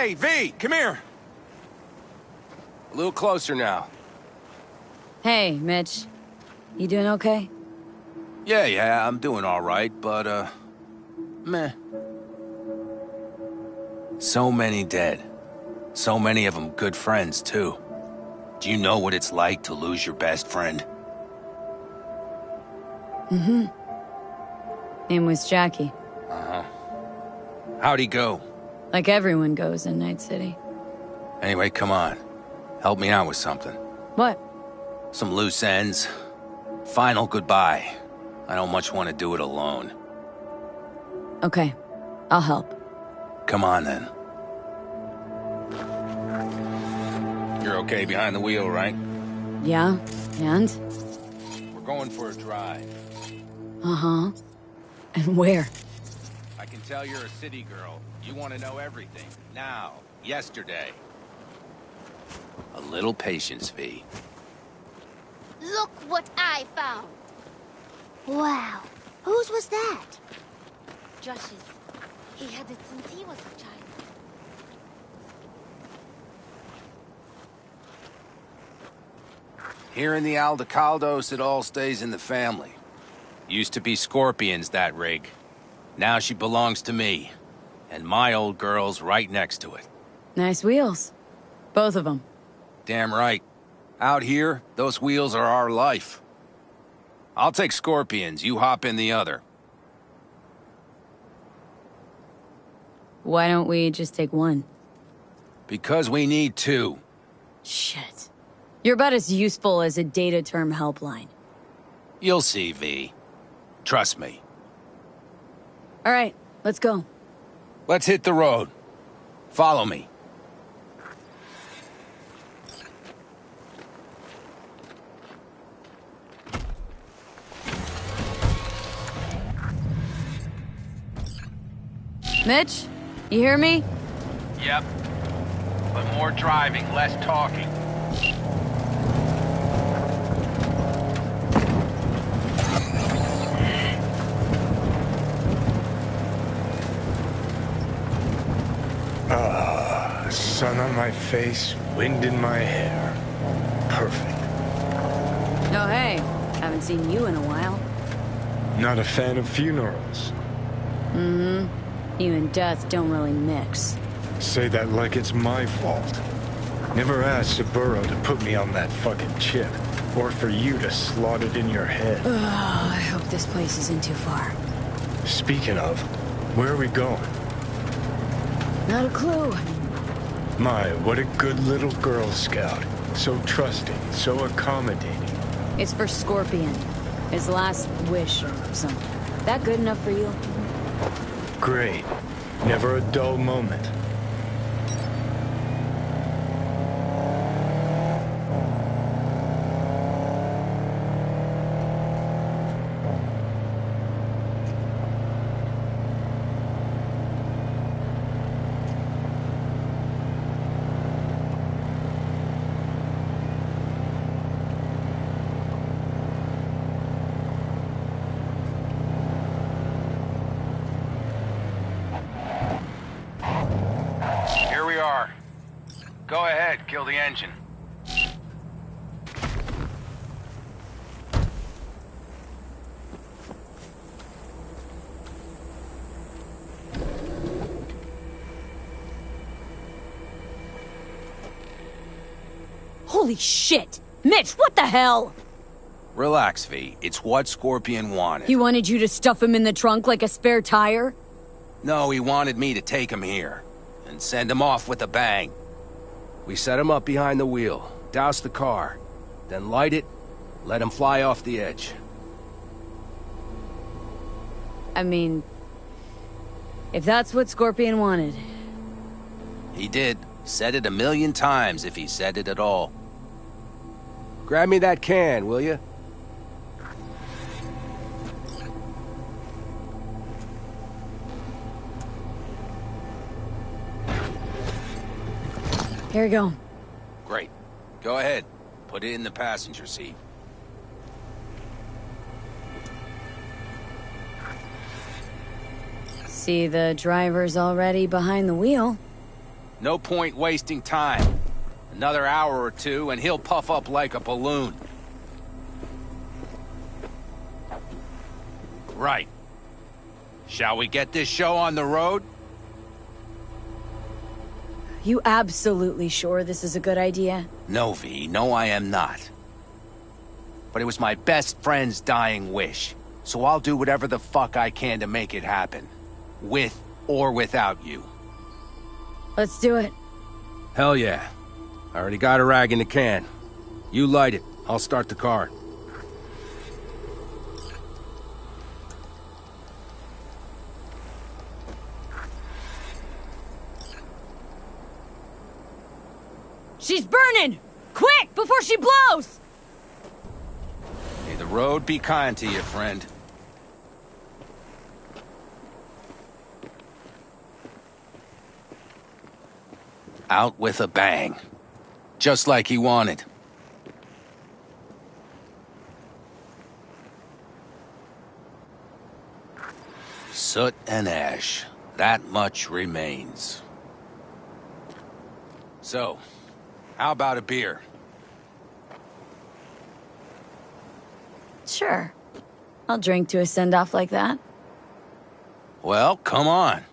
Hey, V, come here. A little closer now. Hey, Mitch. You doing okay? Yeah, I'm doing all right, but, meh. So many dead. So many of them good friends, too. Do you know what it's like to lose your best friend? Mm-hmm. Name was Jackie. Uh-huh. How'd he go? Like everyone goes in Night City. Anyway, come on. Help me out with something. What? Some loose ends. Final goodbye. I don't much want to do it alone. Okay. I'll help. Come on, then. You're okay behind the wheel, right? Yeah? And? We're going for a drive. Uh-huh. And where? I can tell you're a city girl. You want to know everything. Now. Yesterday. A little patience, V. Look what I found. Wow. Whose was that? Josh's. He had it since he was a child. Here in the Aldecaldos, it all stays in the family. Used to be Scorpion's, that rig. Now she belongs to me. And my old girl's right next to it. Nice wheels. Both of them. Damn right. Out here, those wheels are our life. I'll take Scorpion's, you hop in the other. Why don't we just take one? Because we need two. Shit. You're about as useful as a data term helpline. You'll see, V. Trust me. All right, let's go. Let's hit the road. Follow me. Mitch, you hear me? Yep. But more driving, less talking. Sun on my face, wind in my hair. Perfect. Oh, hey. Haven't seen you in a while. Not a fan of funerals. Mm-hmm. You and death don't really mix. Say that like it's my fault. Never asked Saburo to put me on that fucking chip. Or for you to slot it in your head. Oh, I hope this place isn't too far. Speaking of, where are we going? Not a clue. My, what a good little Girl Scout. So trusting, so accommodating. It's for Scorpion. His last wish or something. That good enough for you? Great. Never a dull moment. Go ahead, kill the engine. Holy shit! Mitch, what the hell? Relax, V. It's what Scorpion wanted. He wanted you to stuff him in the trunk like a spare tire? No, he wanted me to take him here and send him off with a bang. We set him up behind the wheel, douse the car, then light it, let him fly off the edge. I mean, if that's what Scorpion wanted. He did. Said it 1,000,000 times if he said it at all. Grab me that can, will you? Here we go. Great. Go ahead. Put it in the passenger seat. See, the driver's already behind the wheel. No point wasting time. Another hour or two, and he'll puff up like a balloon. Right. Shall we get this show on the road? You absolutely sure this is a good idea? No, V. No, I am not. But it was my best friend's dying wish. So I'll do whatever the fuck I can to make it happen. With or without you. Let's do it. Hell yeah. I already got a rag in the can. You light it. I'll start the car. She's burning! Quick, before she blows! May the road be kind to you, friend. Out with a bang. Just like he wanted. Soot and ash. That much remains. So, how about a beer? Sure. I'll drink to a send-off like that. Well, come on.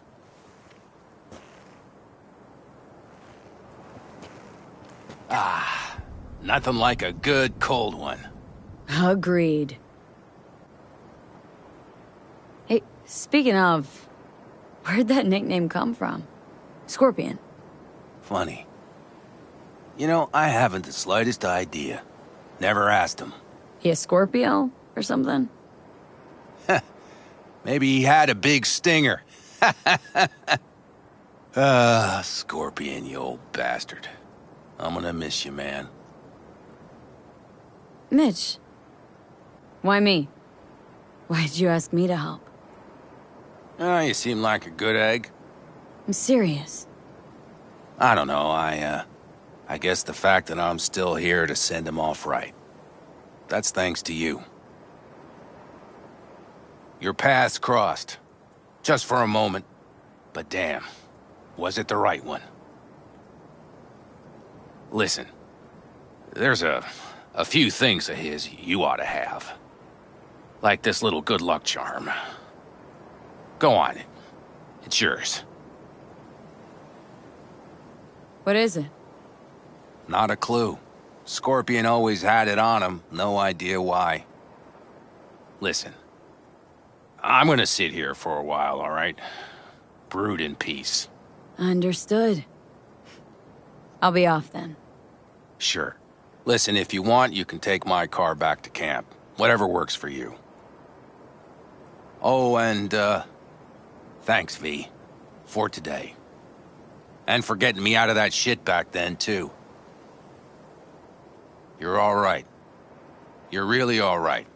Nothing like a good cold one. Agreed. Hey, speaking of, where'd that nickname come from? Scorpion. Funny. You know, I haven't the slightest idea. Never asked him. He a Scorpio or something? Maybe he had a big stinger. Scorpion, you old bastard. I'm gonna miss you, man. Mitch. Why me? Why'd you ask me to help? You seem like a good egg. I'm serious. I don't know, I guess the fact that I'm still here to send him off right. That's thanks to you. Your paths crossed. Just for a moment. But damn, was it the right one? Listen, there's a few things of his you ought to have. Like this little good luck charm. Go on, it's yours. What is it? Not a clue. Scorpion always had it on him, no idea why. Listen, I'm gonna sit here for a while, all right? Brood in peace. Understood. I'll be off then. Sure. Listen, if you want, you can take my car back to camp. Whatever works for you. Oh, and, thanks, V. For today. And for getting me out of that shit back then, too. You're all right. You're really all right.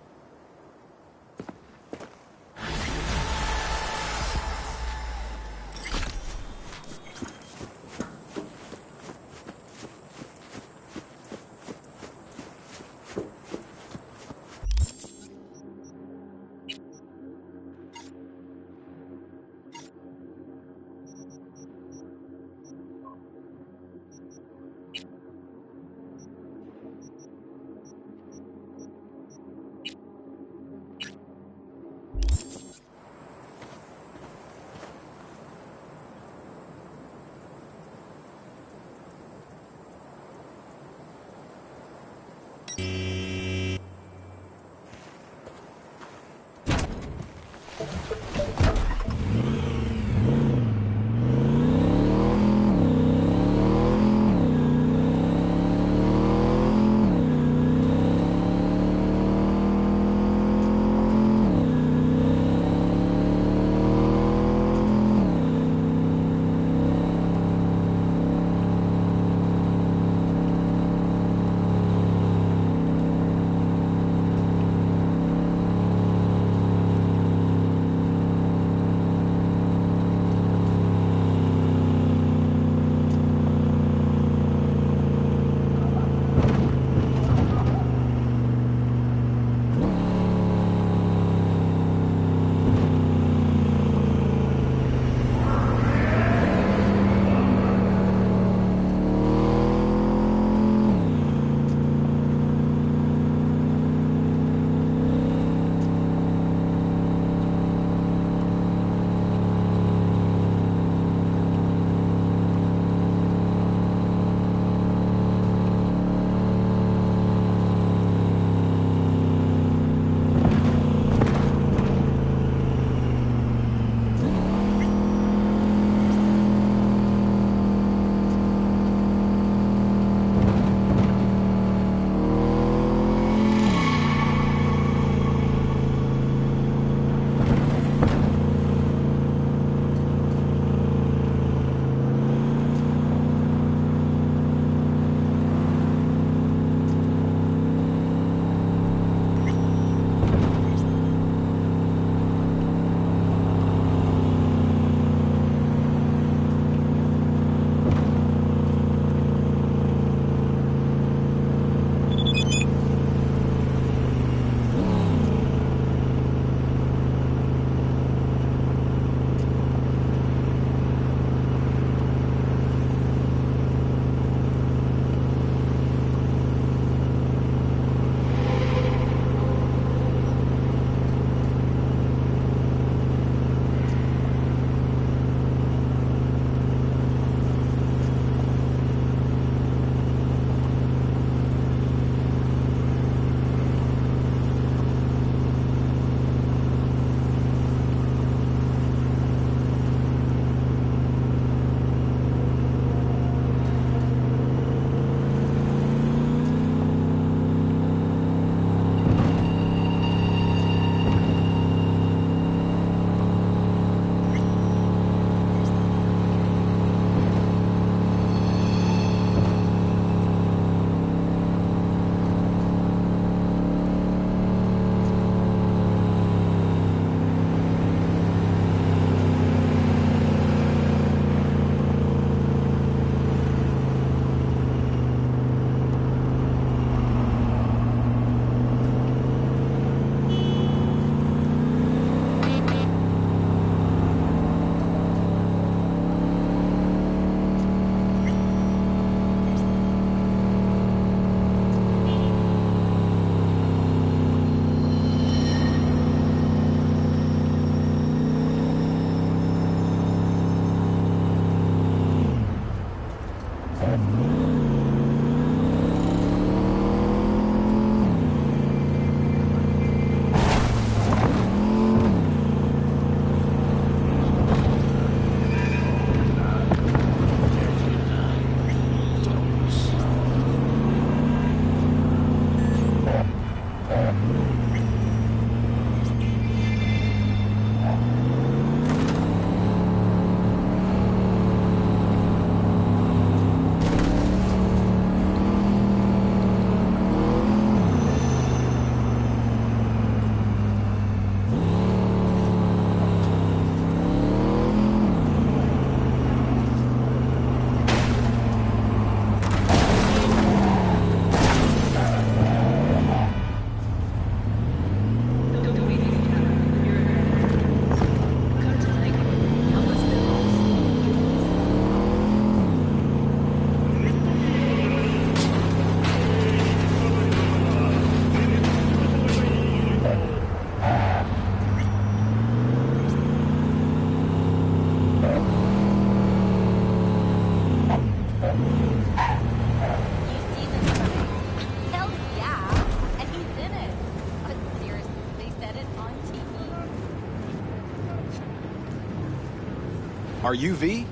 Are you V?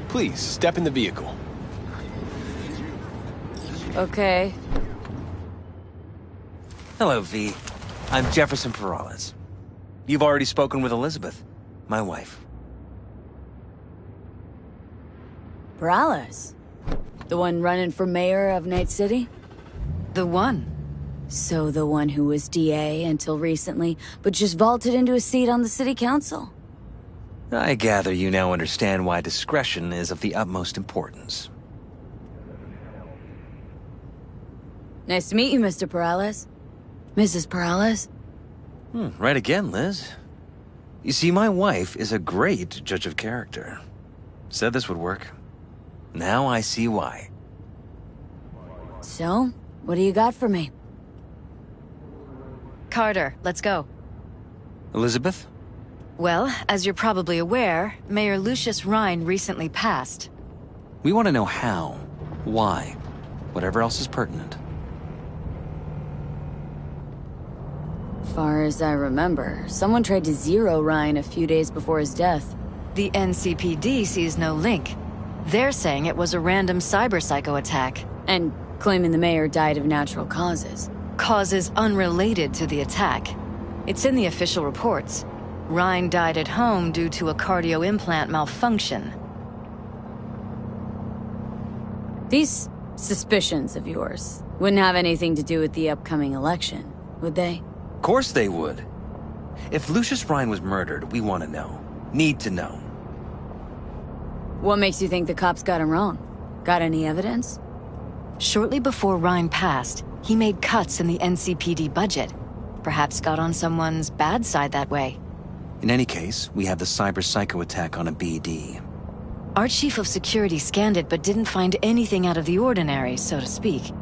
Please, step in the vehicle. Okay. Hello, V. I'm Jefferson Peralez. You've already spoken with Elizabeth, my wife. Peralez? The one running for mayor of Night City? The one. So the one who was DA until recently, but just vaulted into a seat on the city council? I gather you now understand why discretion is of the utmost importance. Nice to meet you, Mr. Peralez. Mrs. Peralez? Right again, Liz. You see, my wife is a great judge of character. Said this would work. Now I see why. So, what do you got for me? Carter, let's go. Elizabeth? Well, as you're probably aware, Mayor Lucius Rhine recently passed. We want to know how, why, whatever else is pertinent. Far as I remember, someone tried to zero Ryan a few days before his death. The NCPD sees no link. They're saying it was a random cyber-psycho attack. And claiming the mayor died of natural causes. Causes unrelated to the attack. It's in the official reports. Rhine died at home due to a cardio implant malfunction. These suspicions of yours wouldn't have anything to do with the upcoming election, would they? Of course they would. If Lucius Rhine was murdered, we want to know. Need to know. What makes you think the cops got him wrong? Got any evidence? Shortly before Rhine passed, he made cuts in the NCPD budget. Perhaps got on someone's bad side that way. In any case, we have the cyber-psycho attack on a BD. Our chief of security scanned it but didn't find anything out of the ordinary, so to speak.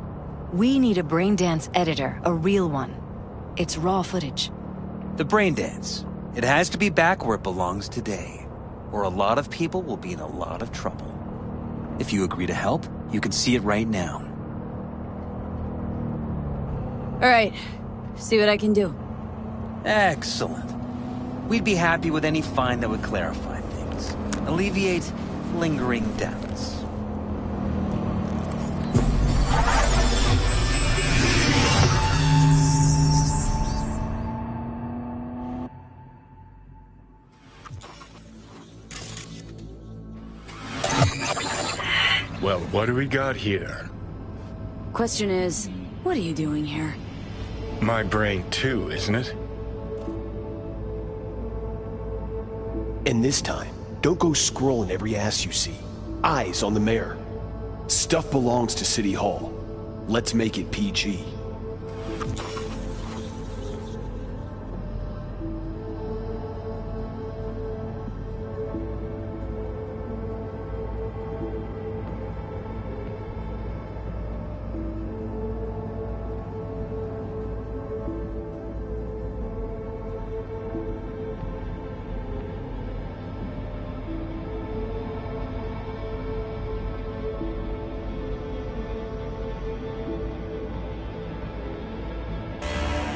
We need a braindance editor, a real one. It's raw footage. The brain dance. It has to be back where it belongs today, or a lot of people will be in a lot of trouble. If you agree to help, you can see it right now. All right, see what I can do. Excellent. We'd be happy with any find that would clarify things, alleviate lingering doubts. Well, what do we got here? Question is, what are you doing here? My brain too, isn't it? And this time, don't go scrolling every ass you see. Eyes on the mayor. Stuff belongs to City Hall. Let's make it PG.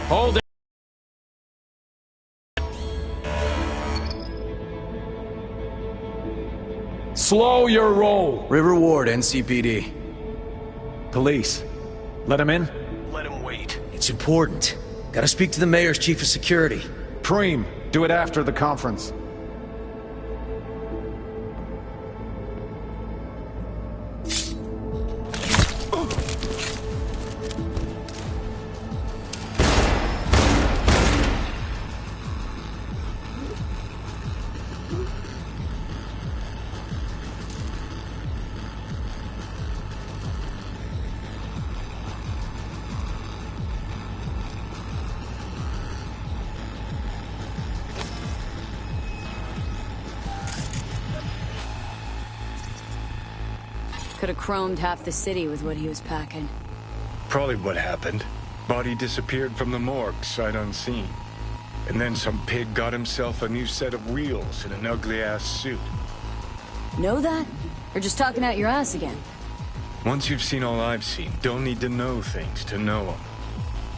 Hold it. Slow your roll. River Ward, NCPD. Police. Let him in. Let him wait. It's important. Gotta speak to the mayor's chief of security. Preem, do it after the conference. Could have chromed half the city with what he was packing. Probably what happened. Body disappeared from the morgue, sight unseen. And then some pig got himself a new set of wheels in an ugly-ass suit. Know that? Or just talking out your ass again? Once you've seen all I've seen, don't need to know things to know them.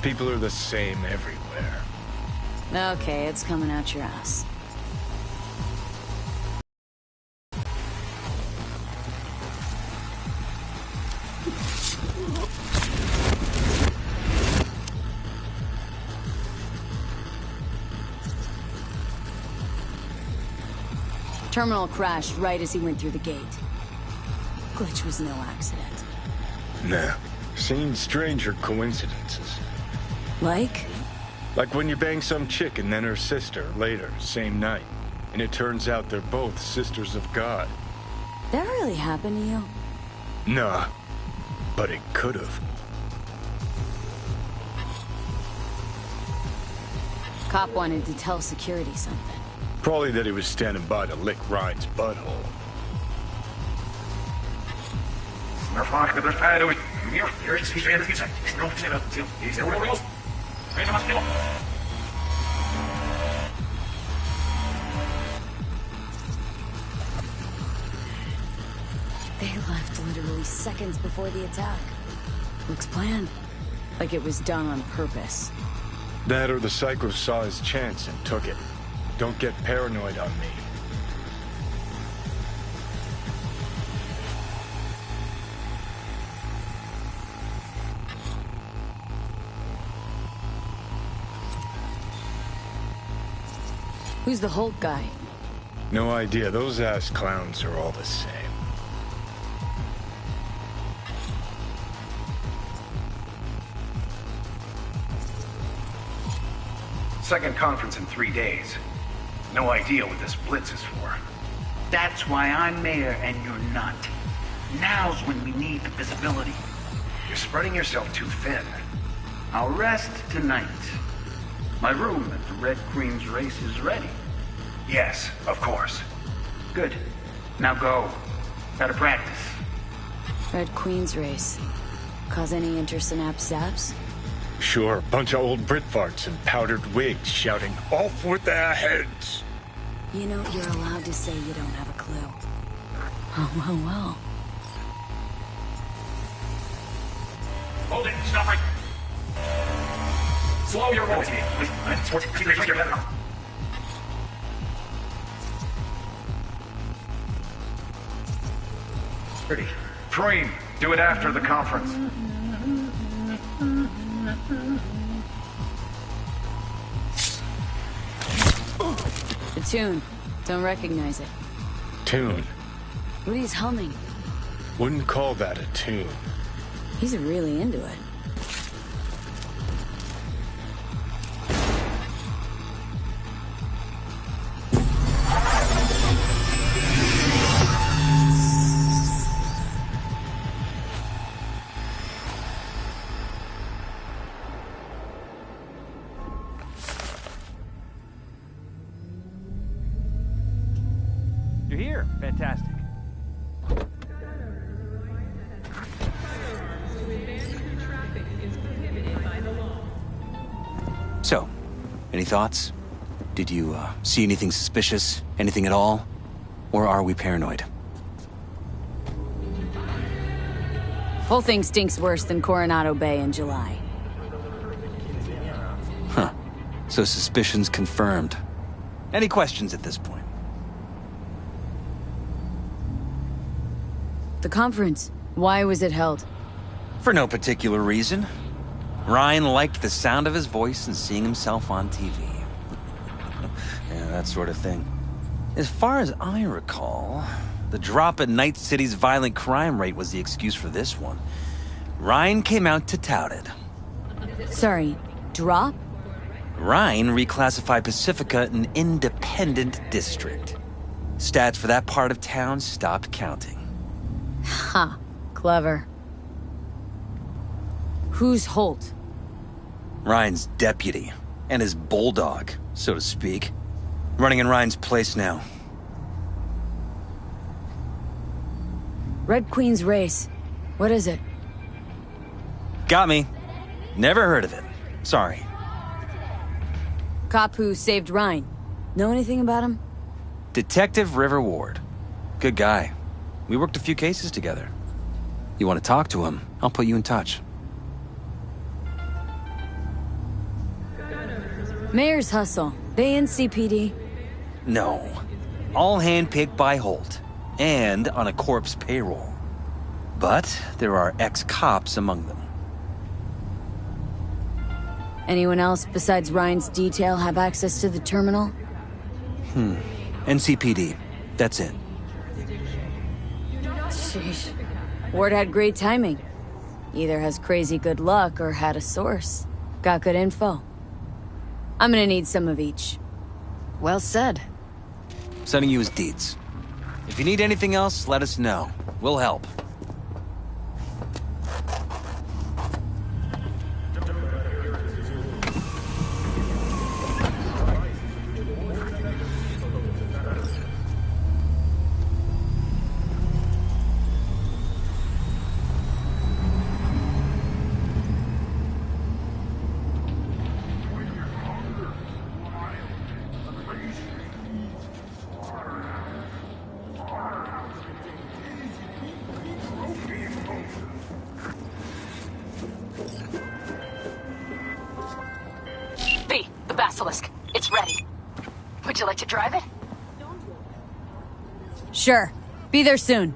People are the same everywhere. Okay, it's coming out your ass. terminal crashed right as he went through the gate. Glitch was no accident. Nah. Seen stranger coincidences. Like? Like when you bang some chick and then her sister later, same night. And it turns out they're both sisters of God. That really happened to you? Nah. But it could've. Cop wanted to tell security something. Probably that he was standing by to lick Ryan's butthole. They left literally seconds before the attack. Looks planned. Like it was done on purpose. That or the Psycho saw his chance and took it. Don't get paranoid on me. Who's the Hulk guy? No idea. Those ass clowns are all the same. Second conference in 3 days. No idea what this blitz is for. That's why I'm mayor and you're not. Now's when we need the visibility. You're spreading yourself too thin. I'll rest tonight. My room at the Red Queen's race is ready. Yes, of course. Good. Now go. Gotta practice. Red Queen's race. Cause any intersynapse zaps? Sure, bunch of old Brit farts in powdered wigs shouting, "Off with their heads!" You know, you're allowed to say you don't have a clue. Oh, well. Hold it. Stop right. Slow your roll. Pretty. Preem, do it after the conference. The tune. Don't recognize it. Tune. What he's humming. Wouldn't call that a tune. He's really into it. You're here. Fantastic. So, any thoughts? Did you see anything suspicious? Anything at all? Or are we paranoid? Whole thing stinks worse than Coronado Bay in July. Huh. So suspicions confirmed. Any questions at this point? The conference. Why was it held? For no particular reason. Ryan liked the sound of his voice and seeing himself on TV. Yeah, that sort of thing. As far as I recall, the drop in Night City's violent crime rate was the excuse for this one. Ryan came out to tout it. Sorry, drop? Ryan reclassified Pacifica an independent district. Stats for that part of town stopped counting. Ha, clever. Who's Holt? Ryan's deputy, and his bulldog, so to speak. Running in Ryan's place now. Red Queen's race. What is it? Got me. Never heard of it. Sorry. Cop who saved Ryan. Know anything about him? Detective River Ward. Good guy. We worked a few cases together. You want to talk to him, I'll put you in touch. Mayor's hustle. They in CPD? No. All handpicked by Holt. And on a corpse payroll. But there are ex-cops among them. Anyone else besides Ryan's detail have access to the terminal? NCPD. That's it. Sheesh. Ward had great timing. Either has crazy good luck or had a source. Got good info. I'm gonna need some of each. Well said. Sending you his deeds. If you need anything else, let us know. We'll help. V, the basilisk. It's ready. Would you like to drive it? Sure. Be there soon.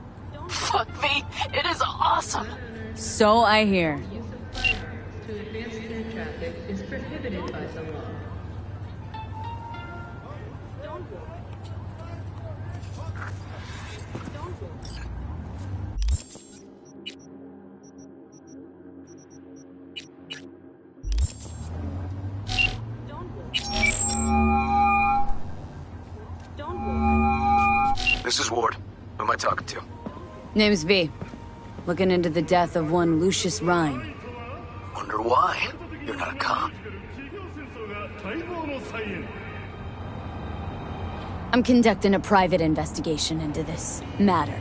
Fuck, V. It is awesome. So I hear. To advance through traffic is prohibited by the law. This is Ward. Who am I talking to? Name's V. Looking into the death of one Lucius Rhine. Wonder why? You're not a cop. I'm conducting a private investigation into this matter.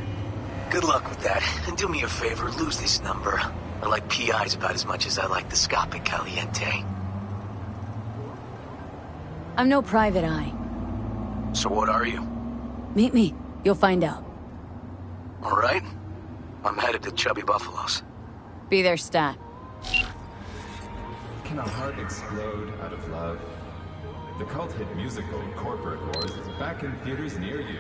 Good luck with that. And do me a favor, lose this number. I like PIs about as much as I like the Scopic Caliente. I'm no private eye. So what are you? Meet me. You'll find out. All right. I'm headed to Chubby Buffaloes. Be there, stat. Can a heart explode out of love? The cult hit musical Corporate Wars is back in theaters near you.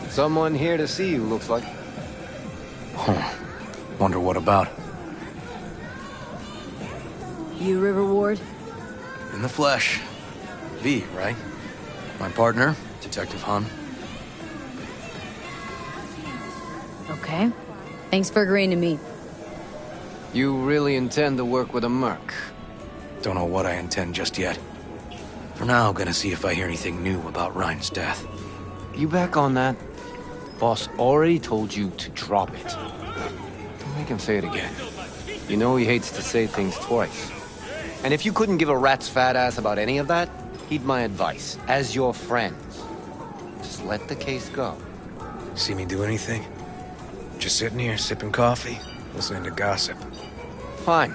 Someone here to see you, looks like. Huh. Wonder what about. You River Ward? In the flesh. V, right? My partner, Detective Hun. Okay. Thanks for agreeing to meet. You really intend to work with a merc? Don't know what I intend just yet. For now, gonna see if I hear anything new about Ryan's death. You back on that? Boss already told you to drop it. Don't make him say it again. You know he hates to say things twice. And if you couldn't give a rat's fat ass about any of that, heed my advice. As your friends, just let the case go. See me do anything? Just sitting here, sipping coffee, listening to gossip. Fine.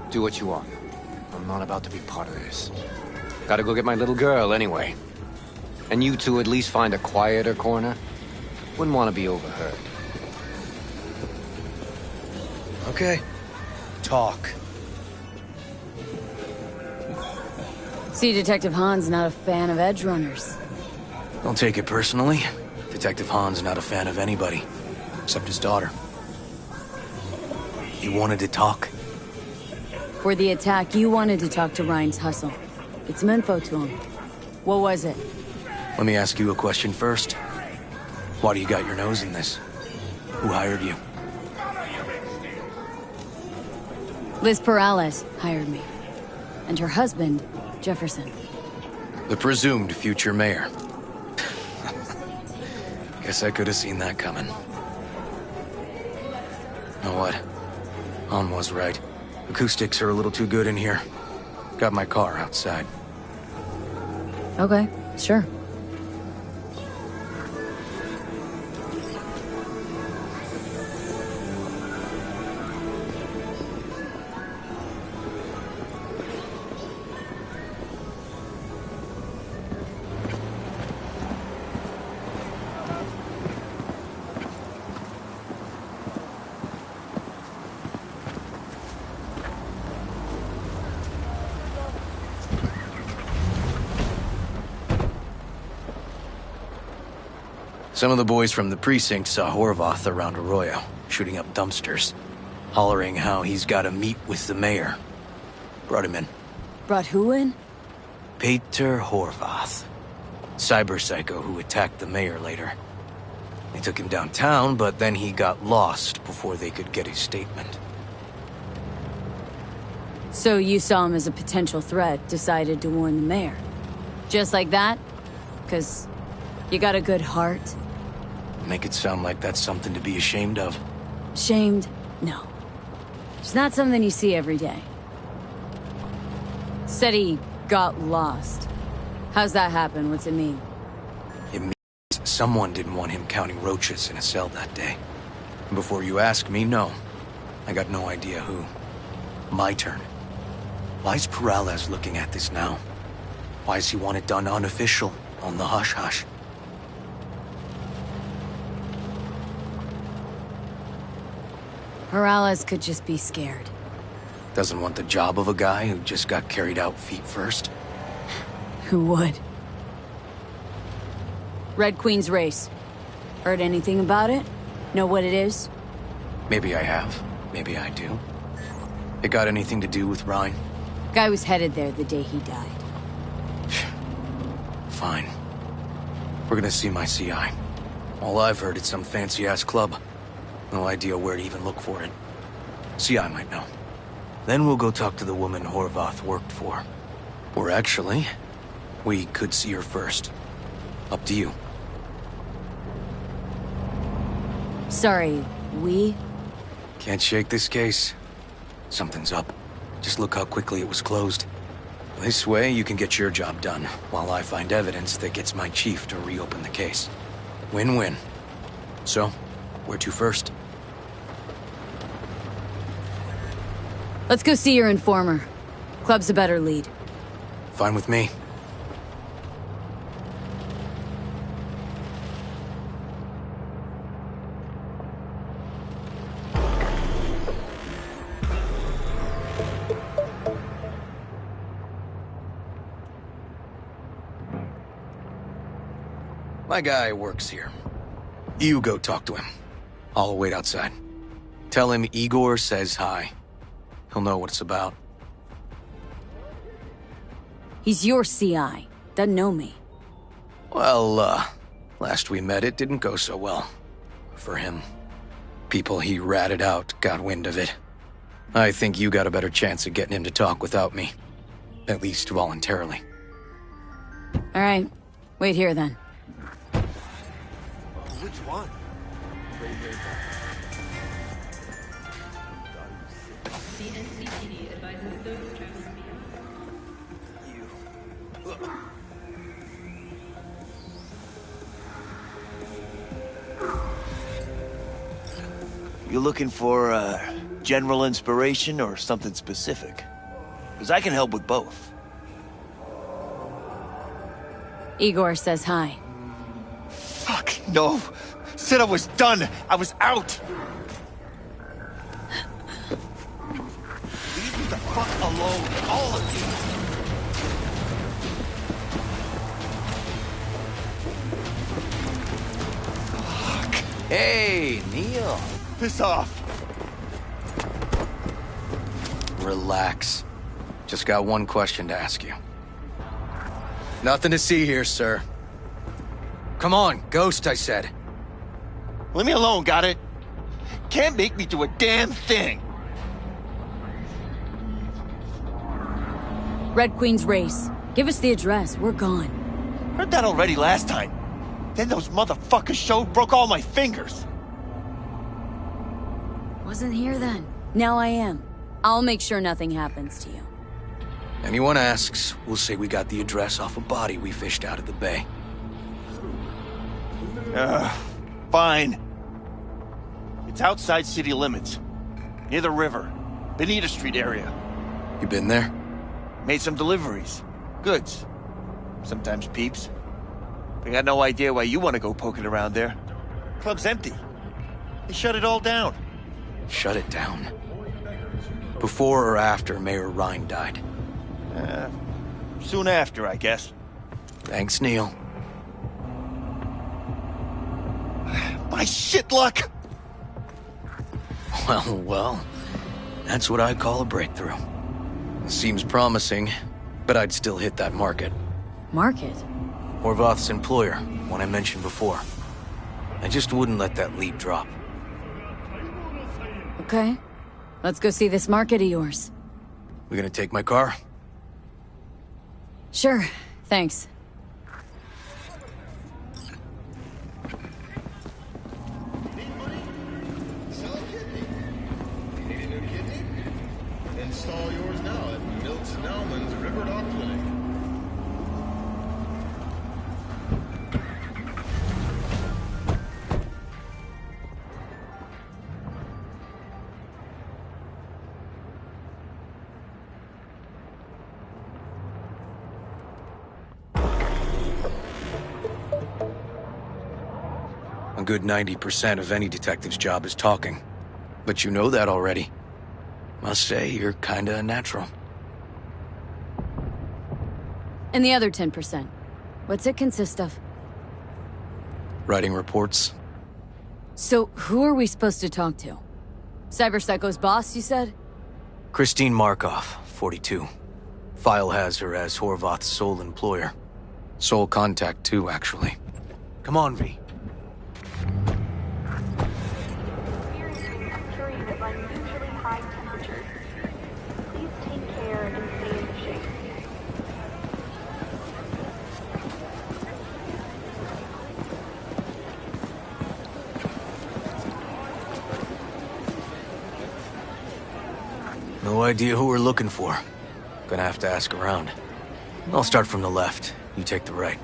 Do what you want. I'm not about to be part of this. Gotta go get my little girl anyway. And you two at least find a quieter corner? Wouldn't want to be overheard. Okay. Talk. See, Detective Hahn's not a fan of edge runners. Don't take it personally. Detective Hahn's not a fan of anybody, except his daughter. He wanted to talk. For the attack, you wanted to talk to Ryan's hustle. Get some info to him. What was it? Let me ask you a question first. Why do you got your nose in this? Who hired you? Liz Perales hired me. And her husband, Jefferson. The presumed future mayor. Guess I could have seen that coming. Know what? Hahn was right. Acoustics are a little too good in here. Got my car outside. Okay, sure. Some of the boys from the precinct saw Horvath around Arroyo, shooting up dumpsters, hollering how he's got to meet with the mayor. Brought him in. Brought who in? Peter Horvath. Cyber psycho who attacked the mayor later. They took him downtown, but then he got lost before they could get his statement. So you saw him as a potential threat, decided to warn the mayor. Just like that? 'Cause you got a good heart? Make it sound like that's something to be ashamed of. Shamed? No. It's not something you see every day. Said he got lost. How's that happen? What's it mean? It means someone didn't want him counting roaches in a cell that day. And before you ask me, no. I got no idea who. My turn. Why's Perales looking at this now? Why does he want it done unofficial, on the hush-hush? Perales could just be scared. Doesn't want the job of a guy who just got carried out feet first? Who would? Red Queen's race. Heard anything about it? Know what it is? Maybe I have. Maybe I do. It got anything to do with Ryan? Guy was headed there the day he died. Fine. We're gonna see my CI. All I've heard is some fancy-ass club. No idea where to even look for it. CI might know. Then we'll go talk to the woman Horvath worked for. Or actually, we could see her first. Up to you. Sorry, we? Can't shake this case. Something's up. Just look how quickly it was closed. This way, you can get your job done, while I find evidence that gets my chief to reopen the case. Win-win. So, where to first? Let's go see your informer. Club's a better lead. Fine with me. My guy works here. You go talk to him. I'll wait outside. Tell him Igor says hi. He'll know what it's about. He's your CI. Doesn't know me. Well, last we met it didn't go so well. For him. People he ratted out got wind of it. I think you got a better chance of getting him to talk without me. At least voluntarily. All right. Wait here then. Which one? The NCPD advises those travelers You looking for general inspiration or something specific? Because I can help with both. Igor says hi. Fuck, no. Said I was done. I was out. Leave me the fuck alone, all of you. Fuck. Hey, Neil. Piss off. Relax. Just got one question to ask you. Nothing to see here, sir. Come on, Ghost, I said. Leave me alone, got it? Can't make me do a damn thing. Red Queen's race. Give us the address. We're gone. Heard that already last time. Then those motherfuckers showed, broke all my fingers. Wasn't here then. Now I am. I'll make sure nothing happens to you. Anyone asks, we'll say we got the address off a body we fished out of the bay. Fine. It's outside city limits. Near the river. Benita Street area. You been there? Made some deliveries. Goods. Sometimes peeps. I got no idea why you want to go poking around there. Club's empty. They shut it all down. Shut it down. Before or after Mayor Rhine died? Soon after, I guess. Thanks, Neil. My shit luck! Well, that's what I call a breakthrough. Seems promising, but I'd still hit that market. Market? Horvath's employer, one I mentioned before. I just wouldn't let that lead drop. Okay. Let's go see this market of yours. We gonna take my car? Sure. Thanks. Install yours now at Miltz Nauman's River Dock Clinic. A good 90% of any detective's job is talking. But you know that already. Must say, you're kinda a natural. And the other 10%? What's it consist of? Writing reports. So, who are we supposed to talk to? Cyberpsycho's boss, you said? Christine Markov, 42. File has her as Horvath's sole employer. Sole contact, too, actually. Come on, V. No idea who we're looking for. Gonna have to ask around. I'll start from the left. You take the right.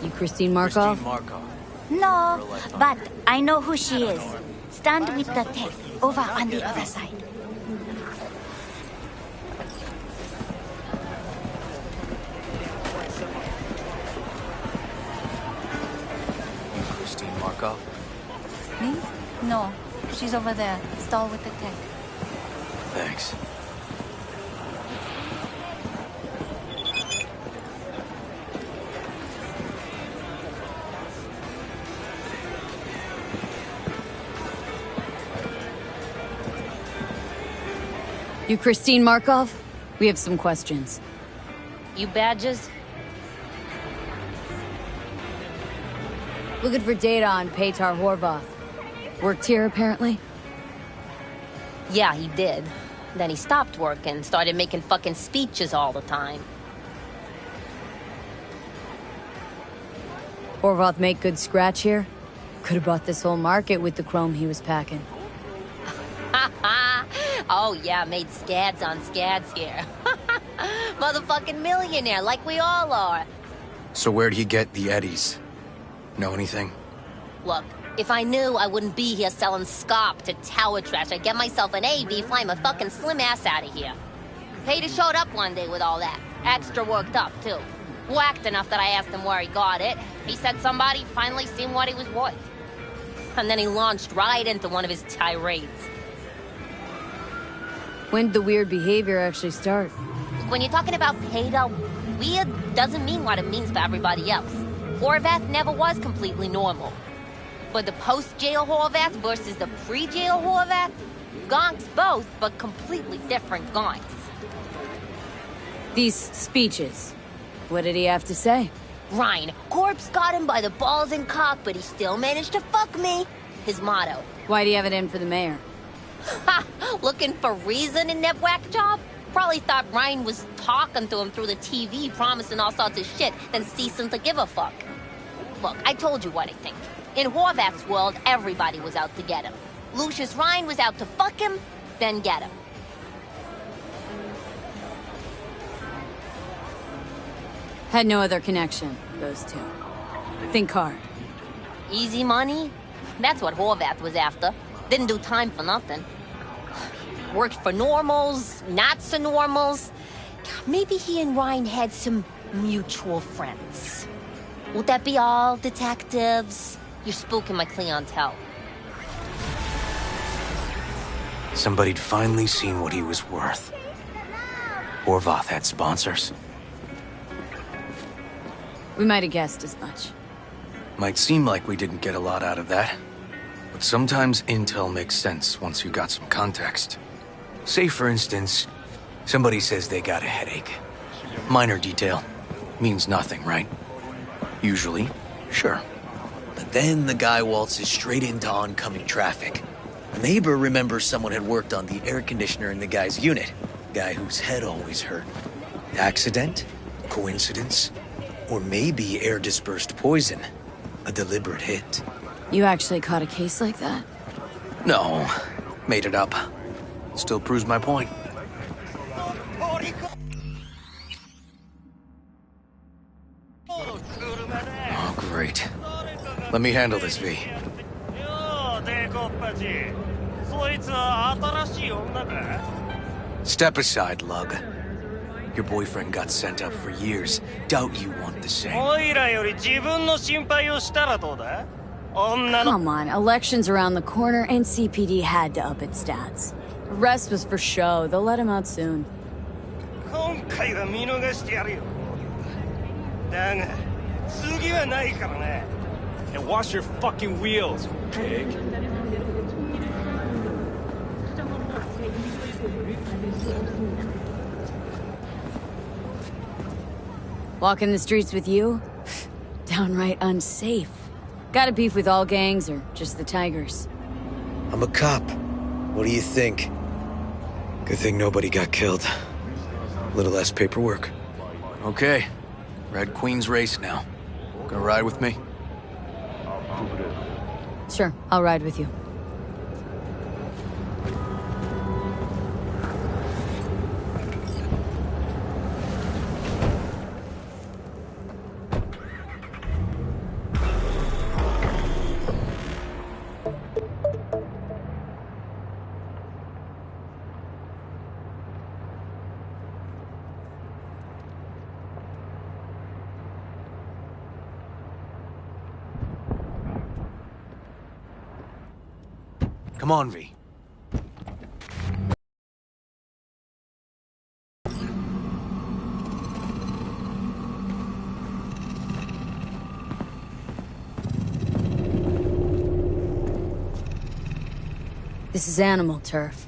You Christine Markov? Christine Markov. No, but I know who she is. Stand with the tech, over on the other side. Christine Markov? Me? No, she's over there, stall with the tech. Thanks. You Christine Markov? We have some questions. You badges? Looking for data on Petar Horvath. Worked here, apparently? Yeah, he did. Then he stopped working, started making fucking speeches all the time. Horvath make good scratch here? Could have bought this whole market with the chrome he was packing. Oh yeah, made scads on scads here. Motherfucking millionaire, like we all are. So where'd he get the eddies? Know anything? Look, if I knew, I wouldn't be here selling scop to tower trash. I'd get myself an AV, fly my fucking slim ass out of here. Peter showed up one day with all that. Extra worked up, too. Whacked enough that I asked him where he got it. He said somebody finally seen what he was worth. And then he launched right into one of his tirades. When did the weird behavior actually start? When you're talking about Peter, weird doesn't mean what it means for everybody else. Horvath never was completely normal. But the post-jail Horvath versus the pre-jail Horvath? Gonks both, but completely different gonks. These speeches, what did he have to say? Ryan, Corpse got him by the balls and cock, but he still managed to fuck me. His motto. Why do you have it in for the mayor? Ha! Looking for reason in that whack job? Probably thought Ryan was talking to him through the TV, promising all sorts of shit, then ceasing to give a fuck. Look, I told you what I think. In Horvath's world, everybody was out to get him. Lucius Ryan was out to fuck him, then get him. Had no other connection, those two. Think hard. Easy money? That's what Horvath was after. Didn't do time for nothing. Worked for normals, not so normals. Maybe he and Ryan had some mutual friends. Would that be all, detectives? You're spooking my clientele. Somebody'd finally seen what he was worth. Horvath had sponsors. We might have guessed as much. Might seem like we didn't get a lot out of that. But sometimes intel makes sense once you got some context. Say, for instance, somebody says they got a headache. Minor detail. Means nothing, right? Usually, sure. But then the guy waltzes straight into oncoming traffic. A neighbor remembers someone had worked on the air conditioner in the guy's unit. Guy whose head always hurt. Accident? Coincidence? Or maybe air-dispersed poison. A deliberate hit. You actually caught a case like that? No, made it up. Still proves my point. Oh, great. Let me handle this, V. Step aside, lug. Your boyfriend got sent up for years. Doubt you want the same. Come on, elections around the corner and CPD had to up its stats. The rest was for show. They'll let him out soon. And wash your fucking wheels, pig. Walking the streets with you? Downright unsafe. Got a beef with all gangs or just the Tigers? I'm a cop. What do you think? Good thing nobody got killed. A little less paperwork. Okay. Red Queen's race now. Gonna ride with me? Sure, I'll ride with you. Come on, V. This is animal turf.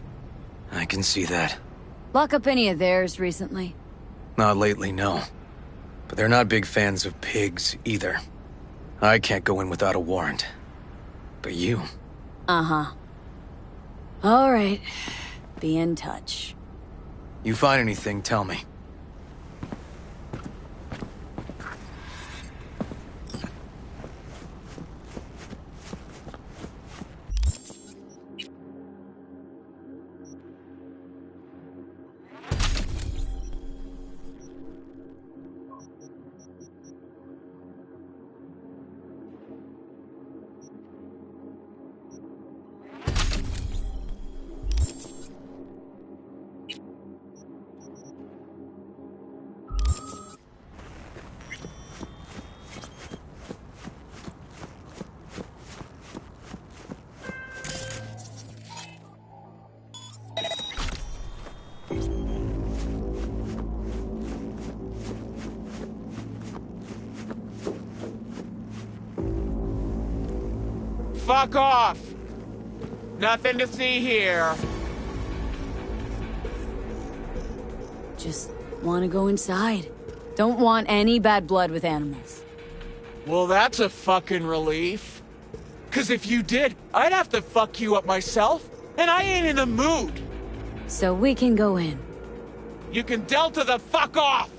I can see that. Lock up any of theirs recently? Not lately, no. But they're not big fans of pigs, either. I can't go in without a warrant. But you... Uh-huh. All right. Be in touch. You find anything, tell me. fuck off! Nothing to see here. Just want to go inside. Don't want any bad blood with animals. Well, that's a fucking relief. 'Cause if you did, I'd have to fuck you up myself, and I ain't in the mood. So we can go in. You can Delta the fuck off!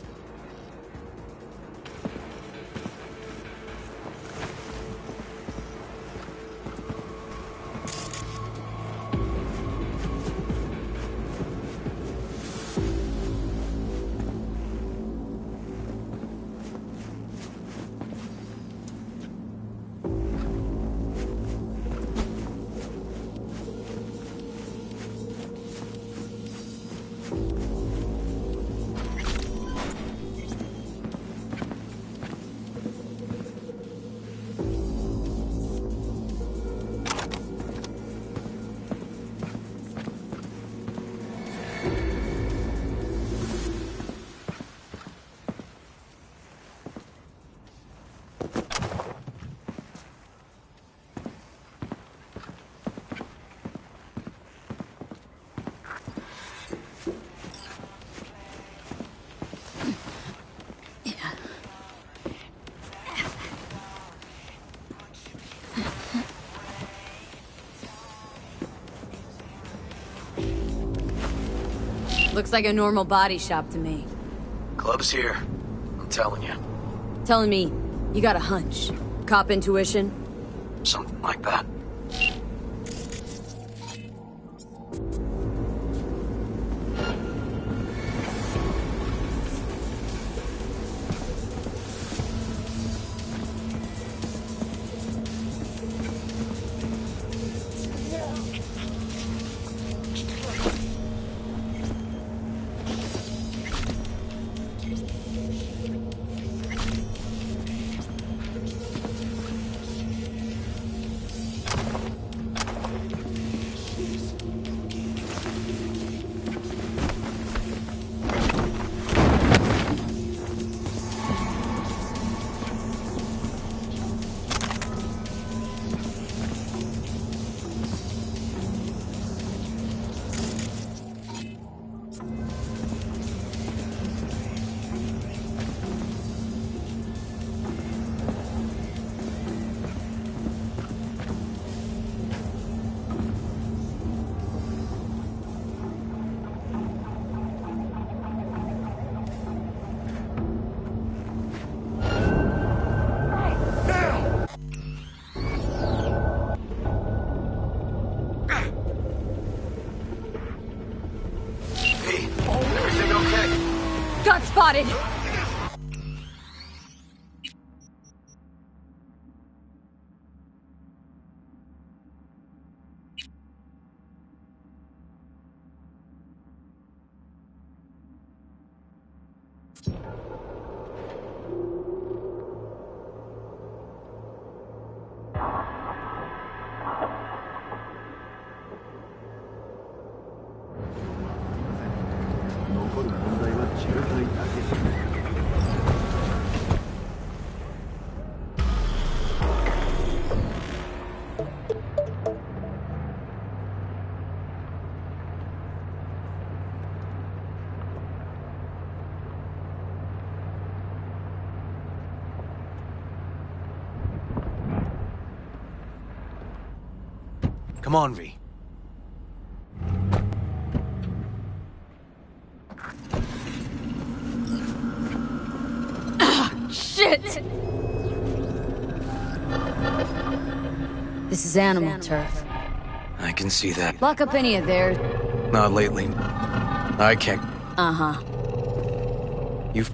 Looks like a normal body shop to me. Club's here. I'm telling you. Telling me you got a hunch. Cop intuition? Something like that. Got spotted! Come on, V. Shit! This is animal turf. I can see that. Lock up any of theirs. Not lately. I can't. Uh-huh. You've...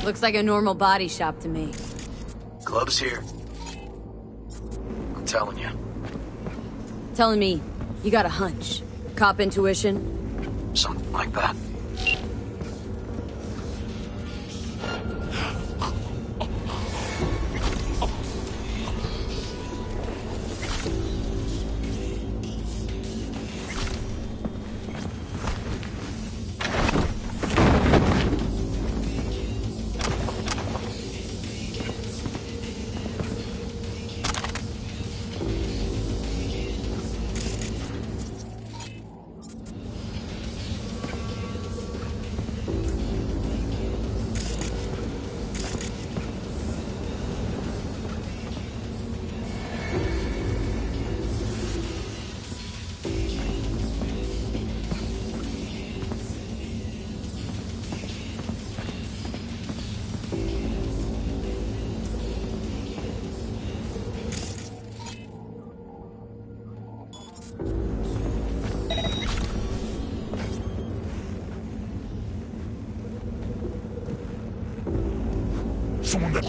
Looks like a normal body shop to me. Gloves here. I'm telling you. Telling me you got a hunch. Cop intuition? Something like that. Someone that...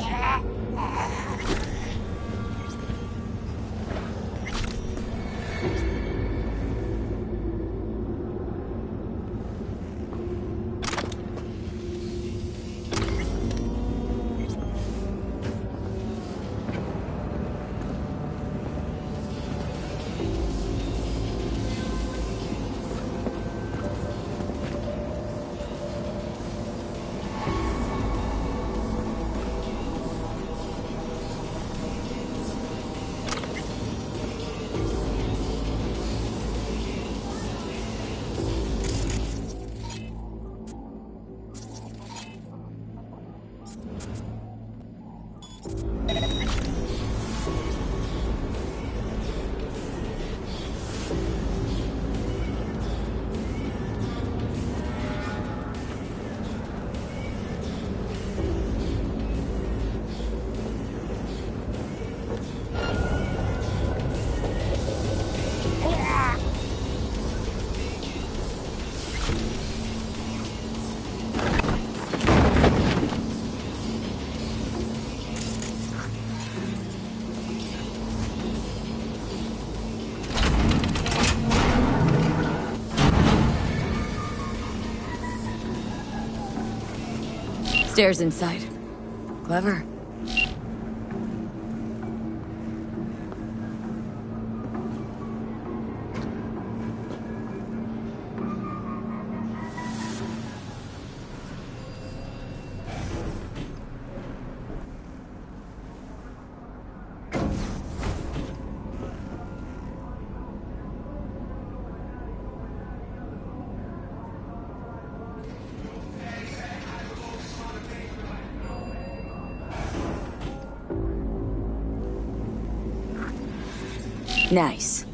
Stairs inside. Clever. Nice.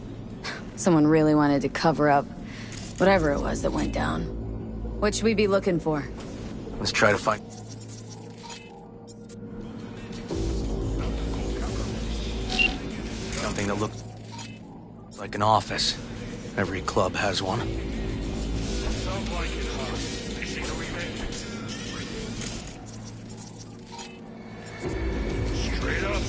Someone really wanted to cover up whatever it was that went down. What should we be looking for? Let's try to find... something that looks like an office. Every club has one. Straight up.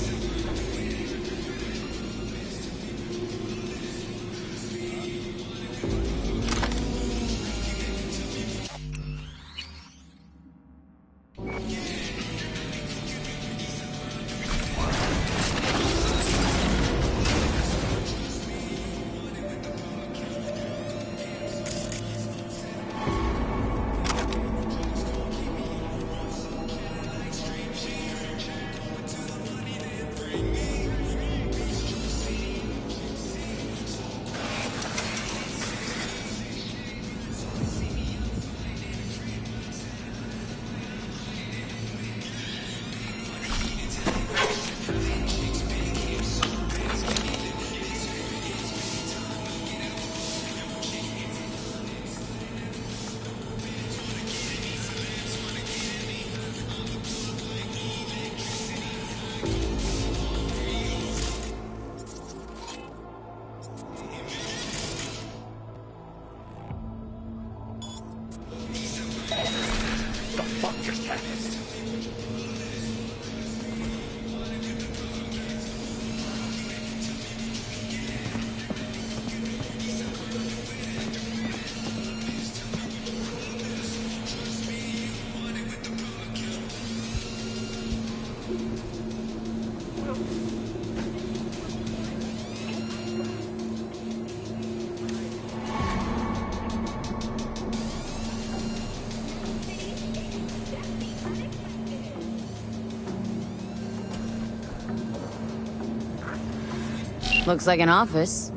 Looks like an office.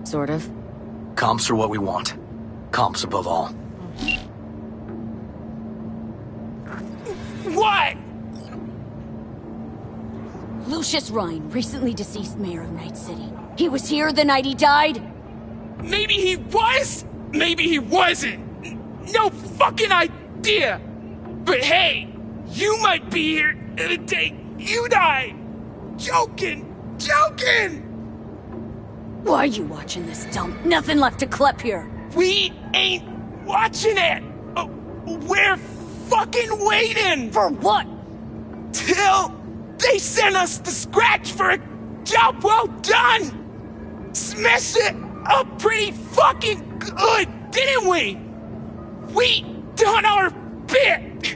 Sort of. Comps are what we want. Comps above all. What? Lucius Rhine, recently deceased mayor of Night City. He was here the night he died? Maybe he was, maybe he wasn't. No fucking idea. But hey, you might be here the day you died. Joking. Why are you watching this dump? Nothing left to clip here. We ain't watching it. We're fucking waiting. For what? Till they send us the scratch for a job well done. Smashed it up pretty fucking good, didn't we? We done our bit.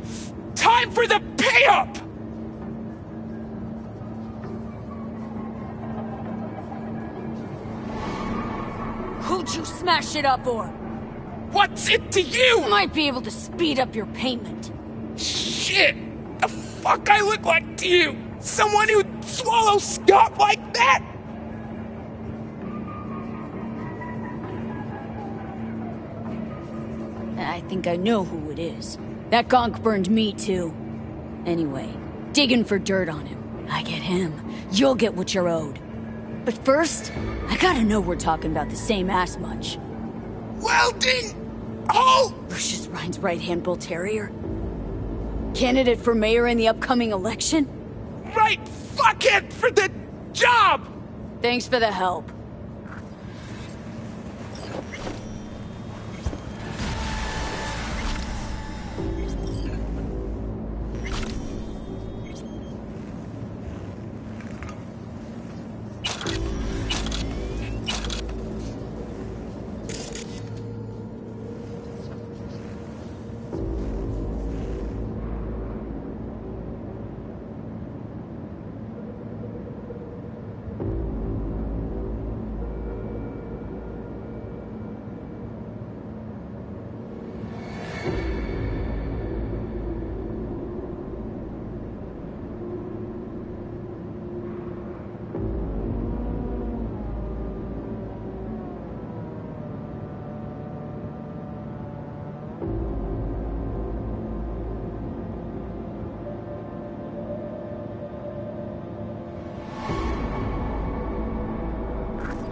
Time for the pay-up. Who'd you smash it up for? What's it to you? Might be able to speed up your payment. Shit! The fuck I look like to you? Someone who'd swallow Scott like that? I think I know who it is. That gonk burned me too. Anyway, digging for dirt on him. I get him. You'll get what you're owed. But first, I gotta know we're talking about the same ass much. Welding! Oh! Lucius Rhine's right-hand bull terrier? Candidate for mayor in the upcoming election? Right fuckhead for the job! Thanks for the help.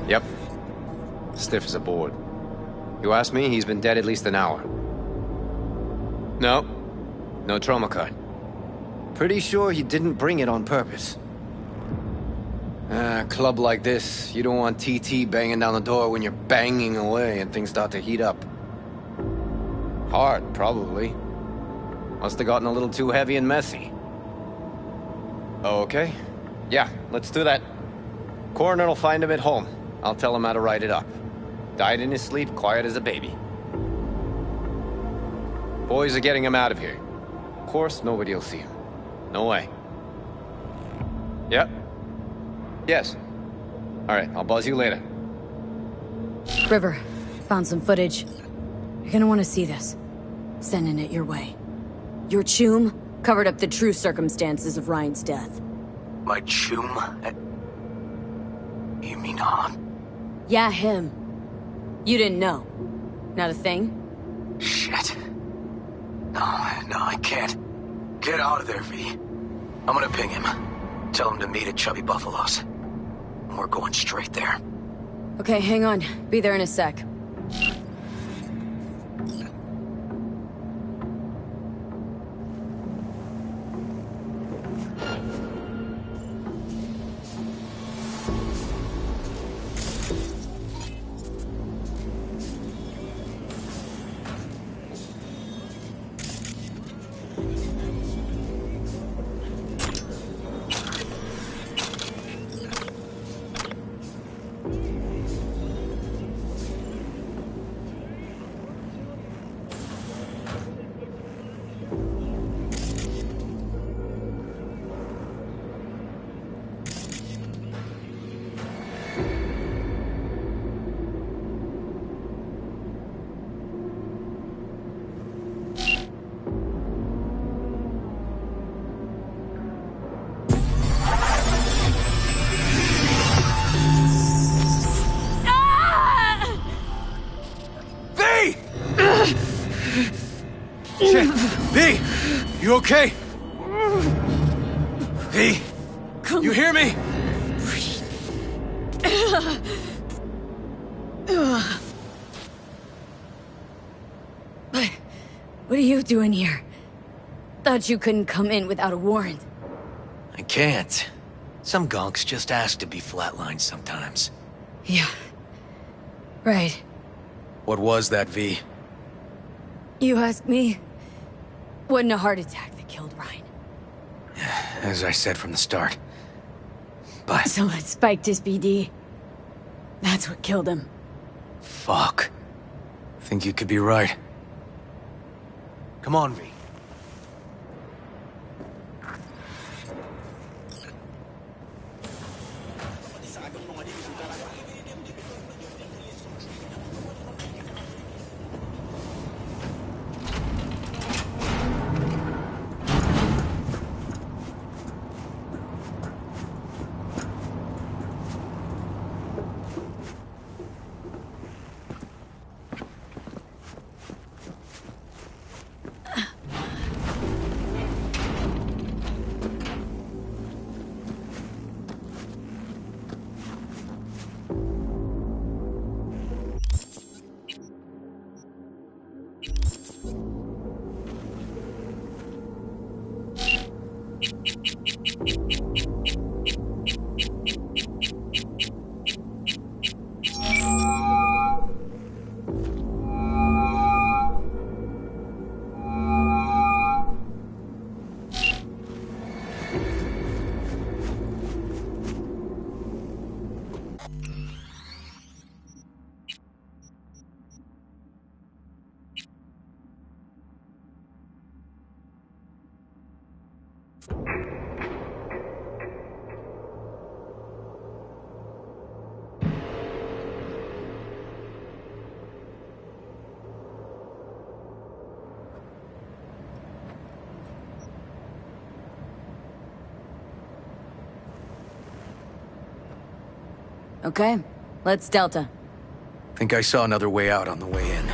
Yep. Stiff as a board. You ask me, he's been dead at least an hour. No. No trauma card. Pretty sure he didn't bring it on purpose. A club like this, you don't want TT banging down the door when you're banging away and things start to heat up. Hard, probably. Must have gotten a little too heavy and messy. Okay. Yeah, let's do that. Coroner will find him at home. I'll tell him how to write it up. Died in his sleep, quiet as a baby. Boys are getting him out of here. Of course, nobody will see him. No way. Yep. Yes. All right, I'll buzz you later. River, found some footage. You're gonna want to see this. Sending it your way. Your chum covered up the true circumstances of Ryan's death. My chum? You mean Han? Yeah, him. You didn't know. Not a thing? Shit. No, I can't. Get out of there, V. I'm gonna ping him. Tell him to meet at Chubby Buffalo's. We're going straight there. Okay, hang on. Be there in a sec. okay? V, you hear me? What are you doing here? Thought you couldn't come in without a warrant. I can't. Some gonks just ask to be flatlined sometimes. Yeah. Right. What was that, V? You ask me? Wasn't a heart attack that killed Ryan. As I said from the start. But... Someone spiked his BD. That's what killed him. Fuck. Think you could be right. Come on, V. Okay, let's Delta. Think I saw another way out on the way in.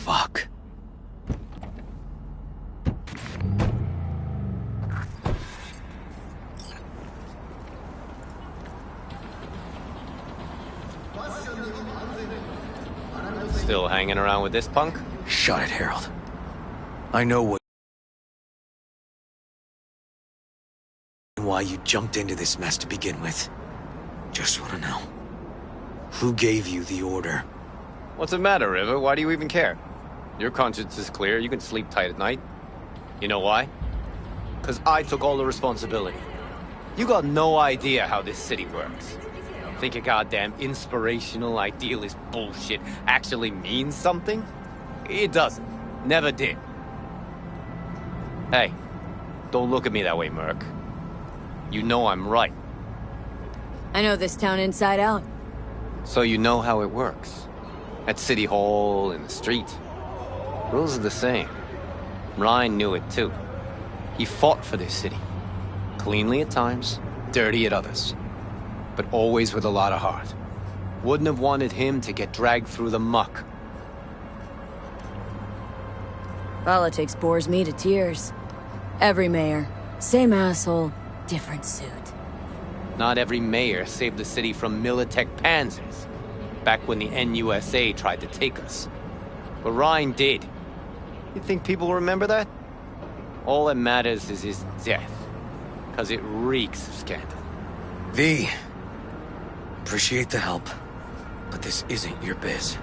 Fuck. Still hanging around with this punk? Shut it, Harold. I know why you jumped into this mess to begin with. Just want to know. Who gave you the order? What's the matter, River? Why do you even care? Your conscience is clear. You can sleep tight at night. You know why? Because I took all the responsibility. You got no idea how this city works. Think your goddamn inspirational, idealist bullshit actually means something? It doesn't. Never did. Hey, don't look at me that way, Merc. You know I'm right. I know this town inside out. So you know how it works. At City Hall, in the street. Rules are the same. Ryan knew it too. He fought for this city. Cleanly at times, dirty at others. But always with a lot of heart. Wouldn't have wanted him to get dragged through the muck. Politics bores me to tears. Every mayor, same asshole, different suit. Not every mayor saved the city from Militech panzers, back when the NUSA tried to take us. But Ryan did. You think people remember that? All that matters is his death, because it reeks of scandal. V, appreciate the help, but this isn't your biz.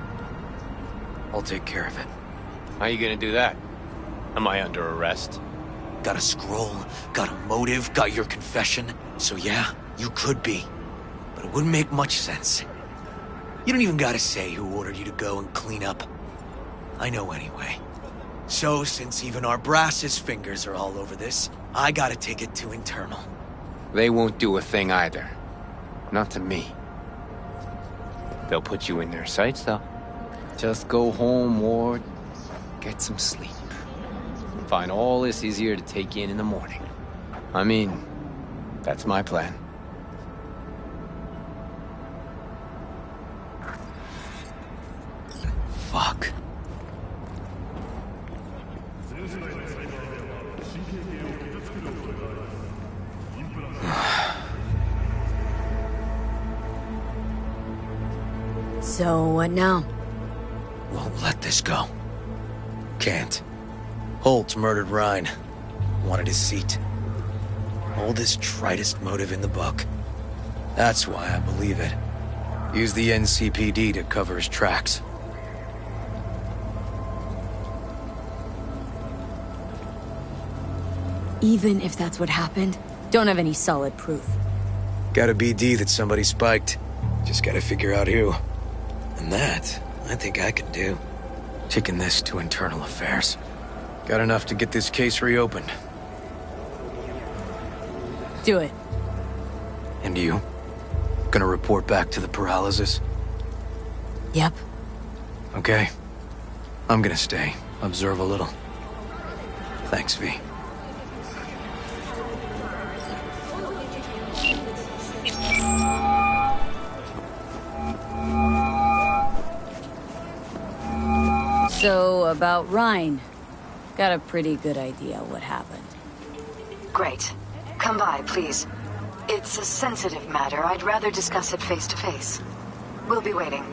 I'll take care of it. How you gonna do that? Am I under arrest? Got a scroll, got a motive, got your confession. So yeah, you could be. But it wouldn't make much sense. You don't even gotta say who ordered you to go and clean up. I know anyway. So, since even our brass's fingers are all over this, I gotta take it to internal. They won't do a thing either. Not to me. They'll put you in their sights, though. Just go home or get some sleep. Find all this easier to take in the morning. I mean, that's my plan. Fuck. So, what now? Won't let this go. Can't. Holt murdered Rhine. Wanted his seat. Oldest, tritest motive in the book. That's why I believe it. Use the NCPD to cover his tracks. Even if that's what happened, don't have any solid proof. Got a BD that somebody spiked. Just gotta figure out who. And that, I think I can do. Taking this to internal affairs. Got enough to get this case reopened. Do it. And you? Gonna report back to the paralysis? Yep. Okay. I'm gonna stay. Observe a little. Thanks, V. So, about Rhine. Got a pretty good idea what happened. Great. Come by, please. It's a sensitive matter. I'd rather discuss it face to face. We'll be waiting.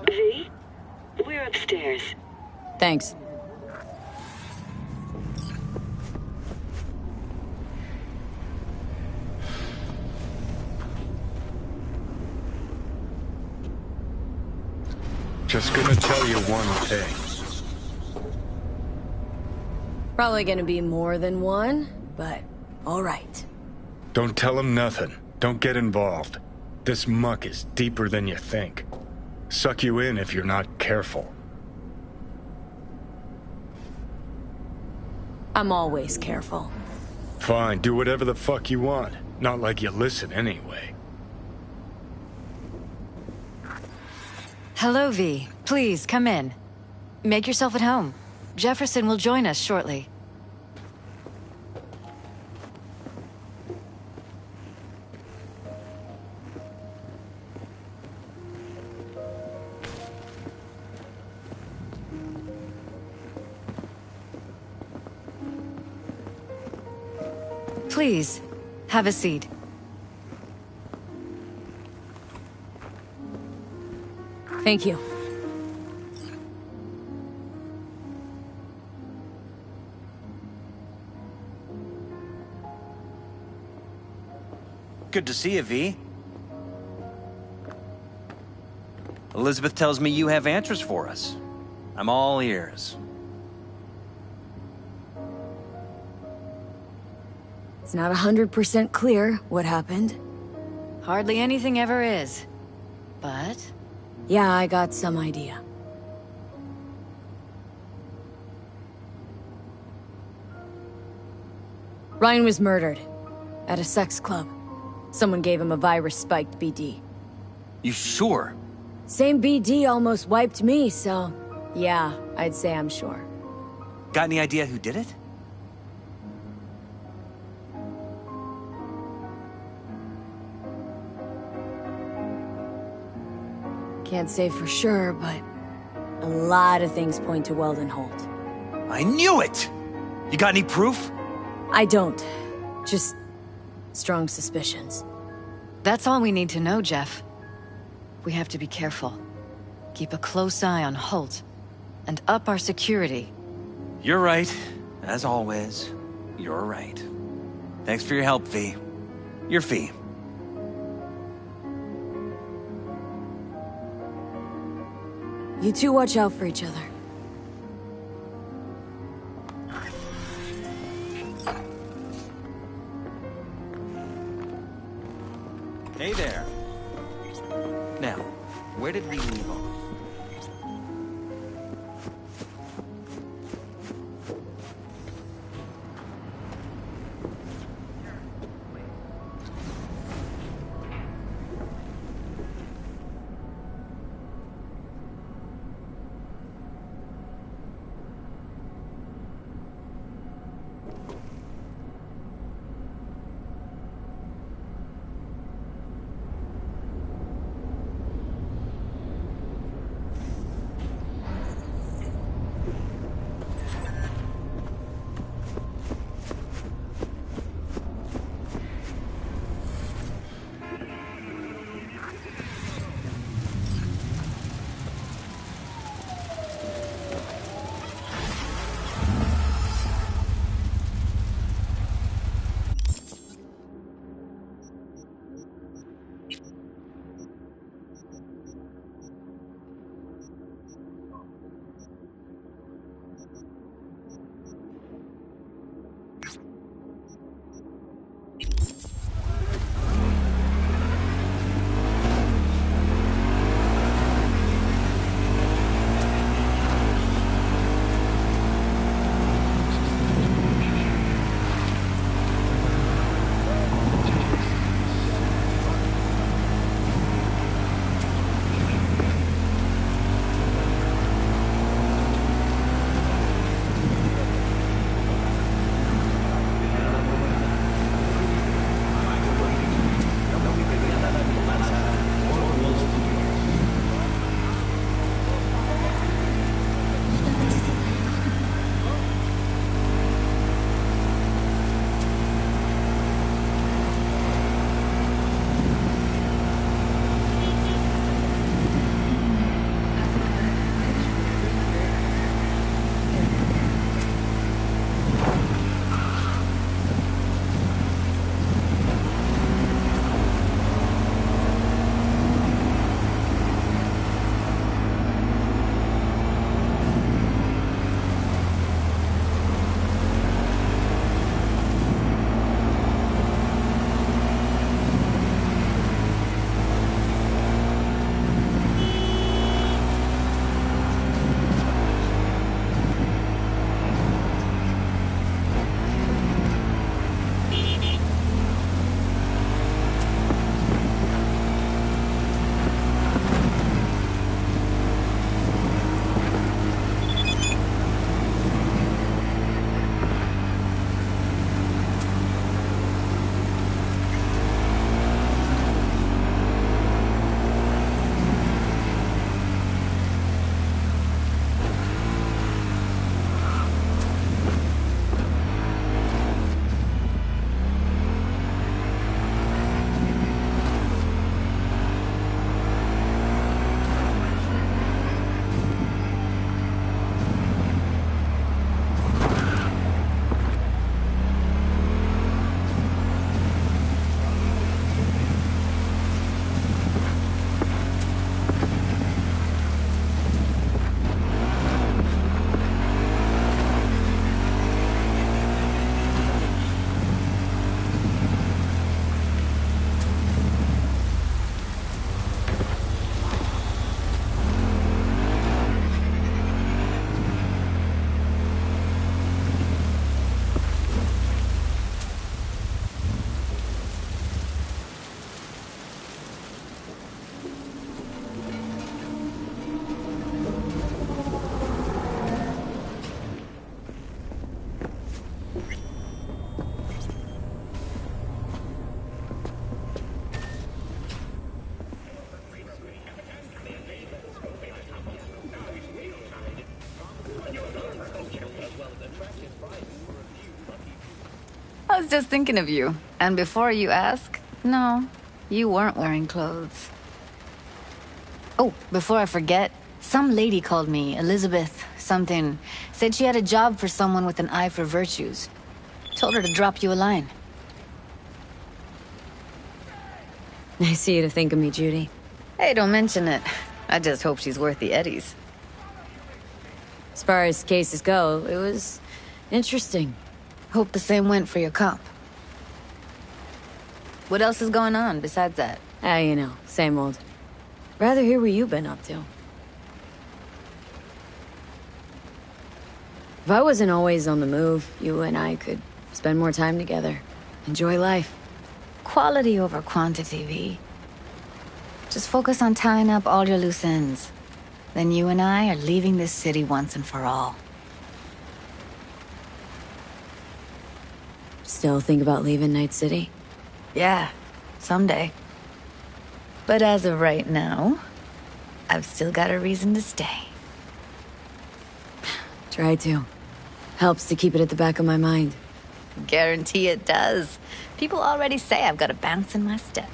V? We're upstairs. Thanks. Just gonna tell you one thing. Probably gonna be more than one, but alright. Don't tell him nothing. Don't get involved. This muck is deeper than you think. Suck you in if you're not careful. I'm always careful. Fine, do whatever the fuck you want. Not like you listen anyway. Hello, V. Please, come in. Make yourself at home. Jefferson will join us shortly. Please, have a seat. Thank you. Good to see you, V. Elizabeth tells me you have answers for us. I'm all ears. It's not 100% clear what happened. Hardly anything ever is. But... yeah, I got some idea. Ryan was murdered. At a sex club. Someone gave him a virus-spiked BD. You sure? Same BD almost wiped me, so... yeah, I'd say I'm sure. Got any idea who did it? Can't say for sure, but... a lot of things point to Weldon Holt. I knew it! You got any proof? I don't. Just... strong suspicions. that's all we need to know, Jeff. We have to be careful. Keep a close eye on Holt. And up our security. You're right. As always, you're right. Thanks for your help, V. Your fee. You two watch out for each other. Hey there. Now, where did we leave off? I was just thinking of you. And before you ask, no, you weren't wearing clothes. Oh, before I forget, some lady called me, Elizabeth something. Said she had a job for someone with an eye for virtues. Told her to drop you a line. Nice of you to think of me, Judy. Hey, don't mention it. I just hope she's worth the eddies. As far as cases go, it was interesting. Hope the same went for your comp. What else is going on besides that? Ah, you know, same old. Rather hear what you've been up to. If I wasn't always on the move, you and I could spend more time together. Enjoy life. Quality over quantity, V. Just focus on tying up all your loose ends. Then you and I are leaving this city once and for all. Still think about leaving Night City? Yeah, someday. But as of right now, I've still got a reason to stay. Try to. Helps to keep it at the back of my mind. Guarantee it does. People already say I've got a bounce in my step.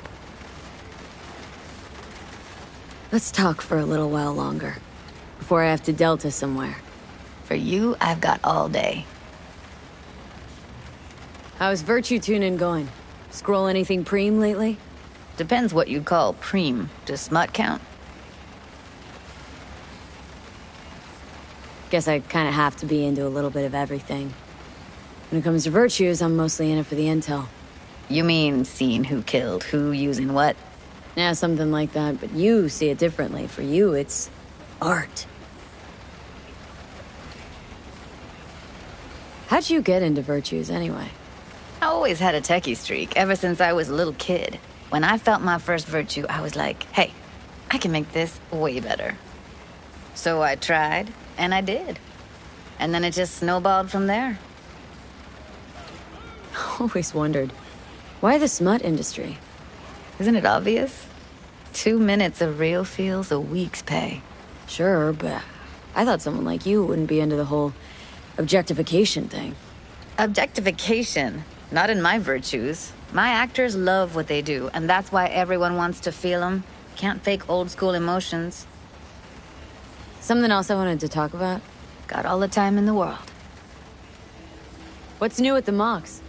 Let's talk for a little while longer. Before I have to Delta somewhere. For you, I've got all day. How's Virtue Tuning going? Scroll anything preem lately? Depends what you call preem. Does smut count? Guess I kinda have to be into a little bit of everything. When it comes to virtues, I'm mostly in it for the intel. You mean seeing who killed who, using what? Yeah, something like that, but you see it differently. For you, it's art. How'd you get into virtues, anyway? I always had a techie streak, ever since I was a little kid. When I felt my first virtue, I was like, hey, I can make this way better. So I tried, and I did. And then it just snowballed from there. Always wondered, why the smut industry? Isn't it obvious? 2 minutes of real feels a week's pay. Sure, but I thought someone like you wouldn't be into the whole objectification thing. Objectification? Not in my virtues. My actors love what they do, and that's why everyone wants to feel them. Can't fake old school emotions. Something else I wanted to talk about? Got all the time in the world. What's new at the Mox?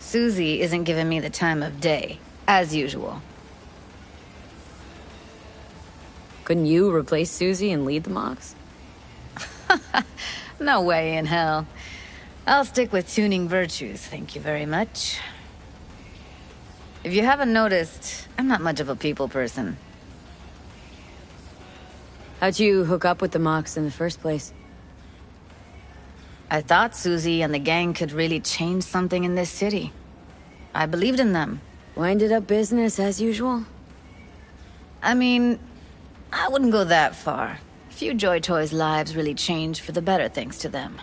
Susie isn't giving me the time of day, as usual. Couldn't you replace Susie and lead the Mox? No way in hell. I'll stick with tuning virtues, thank you very much. If you haven't noticed, I'm not much of a people person. How'd you hook up with the Mox in the first place? I thought Susie and the gang could really change something in this city. I believed in them. Winded up business as usual? I mean, I wouldn't go that far. Few Joy Toys' lives really changed for the better thanks to them.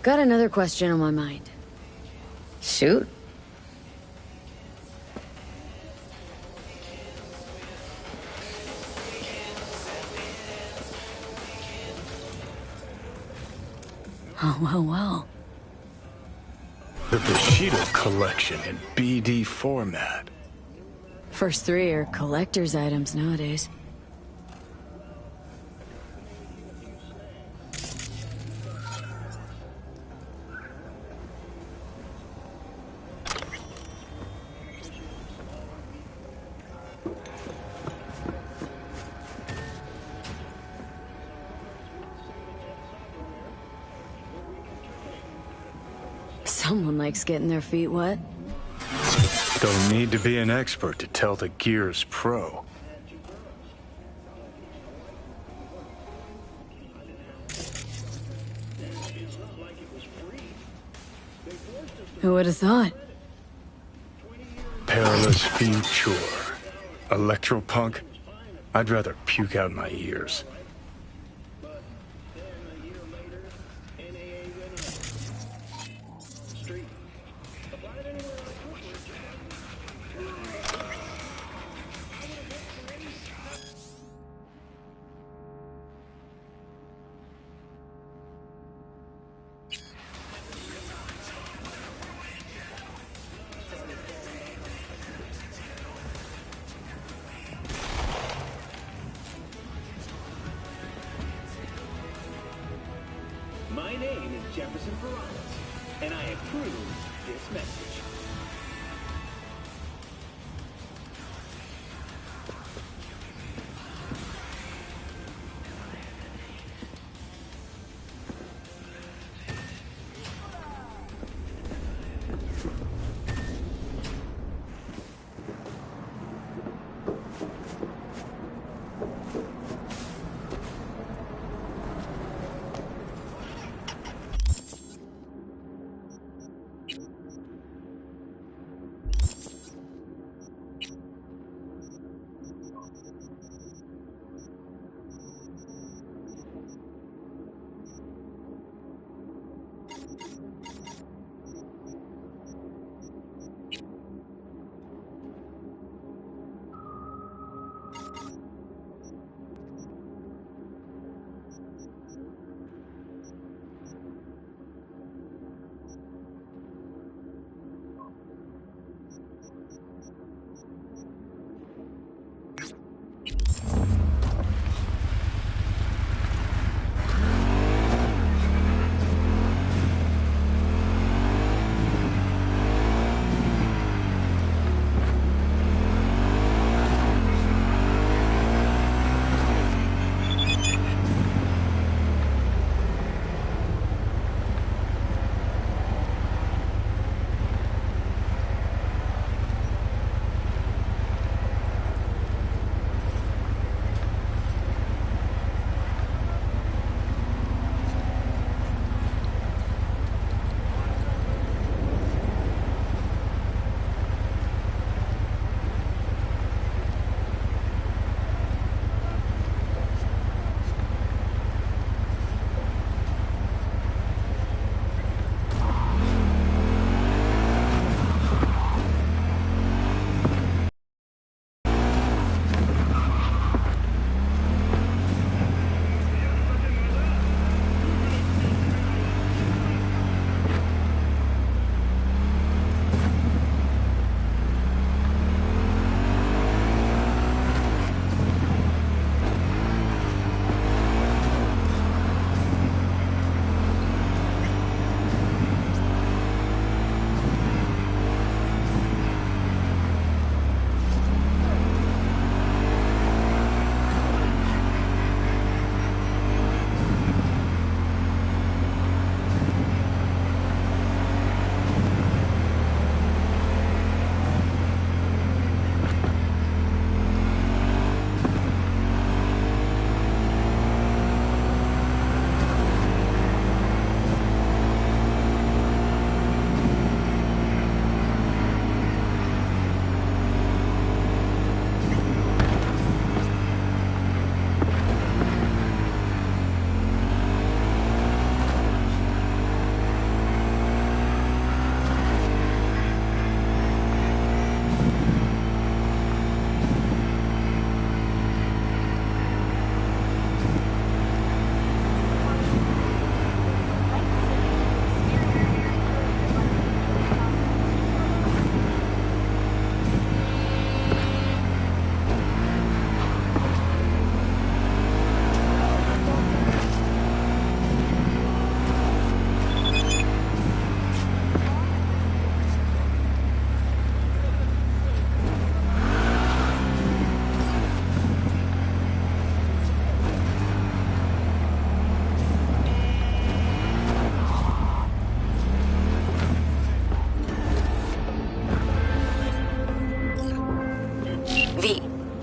Got another question on my mind. Shoot. Oh, well. The Bushido collection in BD format. First 3 are collector's items nowadays. Someone likes getting their feet wet. Don't need to be an expert to tell the gear's pro. Who would have thought? Perilous future. Electropunk? I'd rather puke out my ears. name is Jefferson Ferraris, and I approve this message.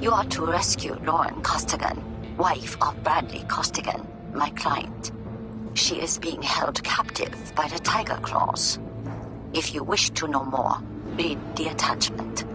You are to rescue Lauren Costigan, wife of Bradley Costigan, my client. She is being held captive by the Tiger Claws. If you wish to know more, read the attachment.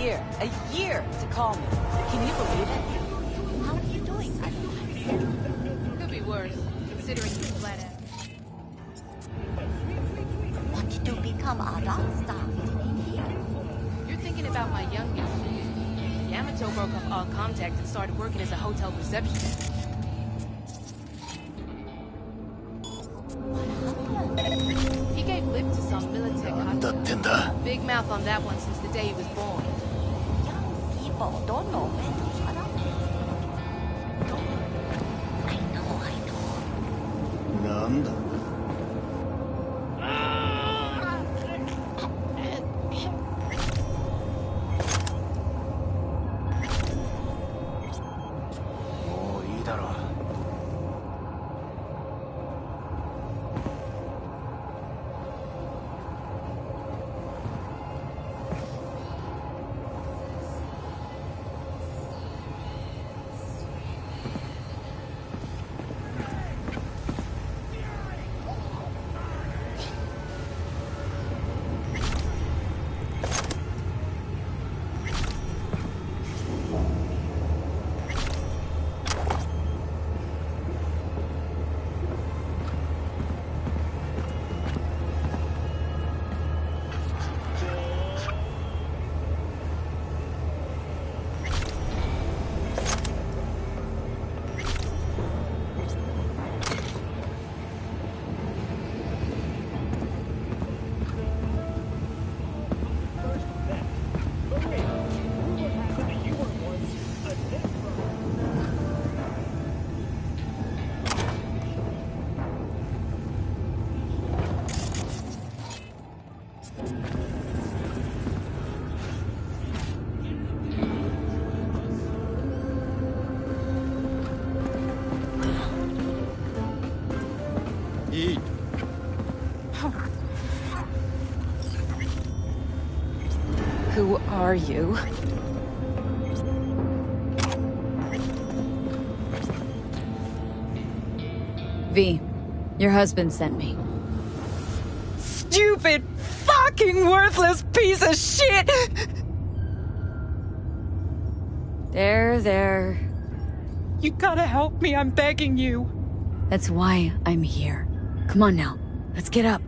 a year to call me. Can you believe it? How are you doing? I don't know. Could be worse, considering you flat out. Want to become a rock star? You're thinking about my youngest. Yamato broke off all contact and started working as a hotel receptionist. He gave lip to some Militech hot. Big mouth on that one since the day he was born. Young people don't know when to shut up. I know. なんだ もういいだろう Who are you? V, your husband sent me. Stupid, fucking worthless piece of shit! There. You gotta help me, I'm begging you. That's why I'm here. Come on now, let's get up.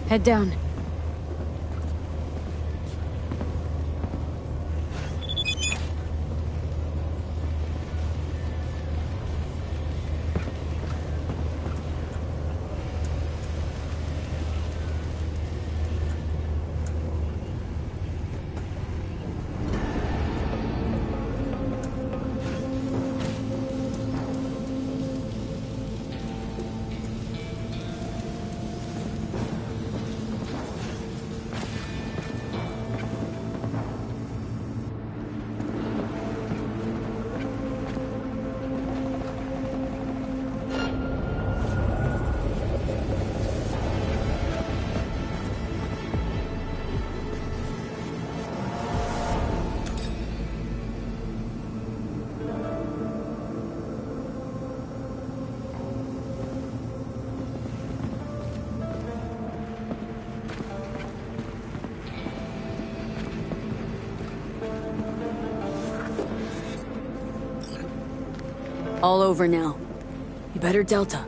Head down. All over now. You better Delta.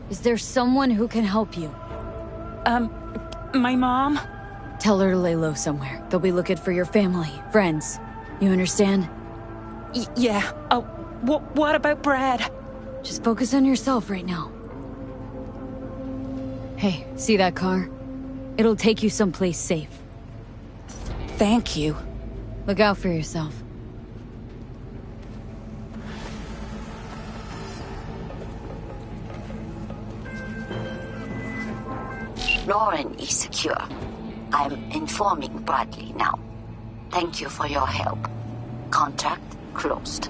Is there someone who can help you? My mom? Tell her to lay low somewhere. They'll be looking for your family, friends. You understand? Yeah. What about Brad? Just focus on yourself right now. Hey, see that car? It'll take you someplace safe. Thank you. Look out for yourself. Lauren is secure. I'm informing Bradley now. Thank you for your help. Contract closed.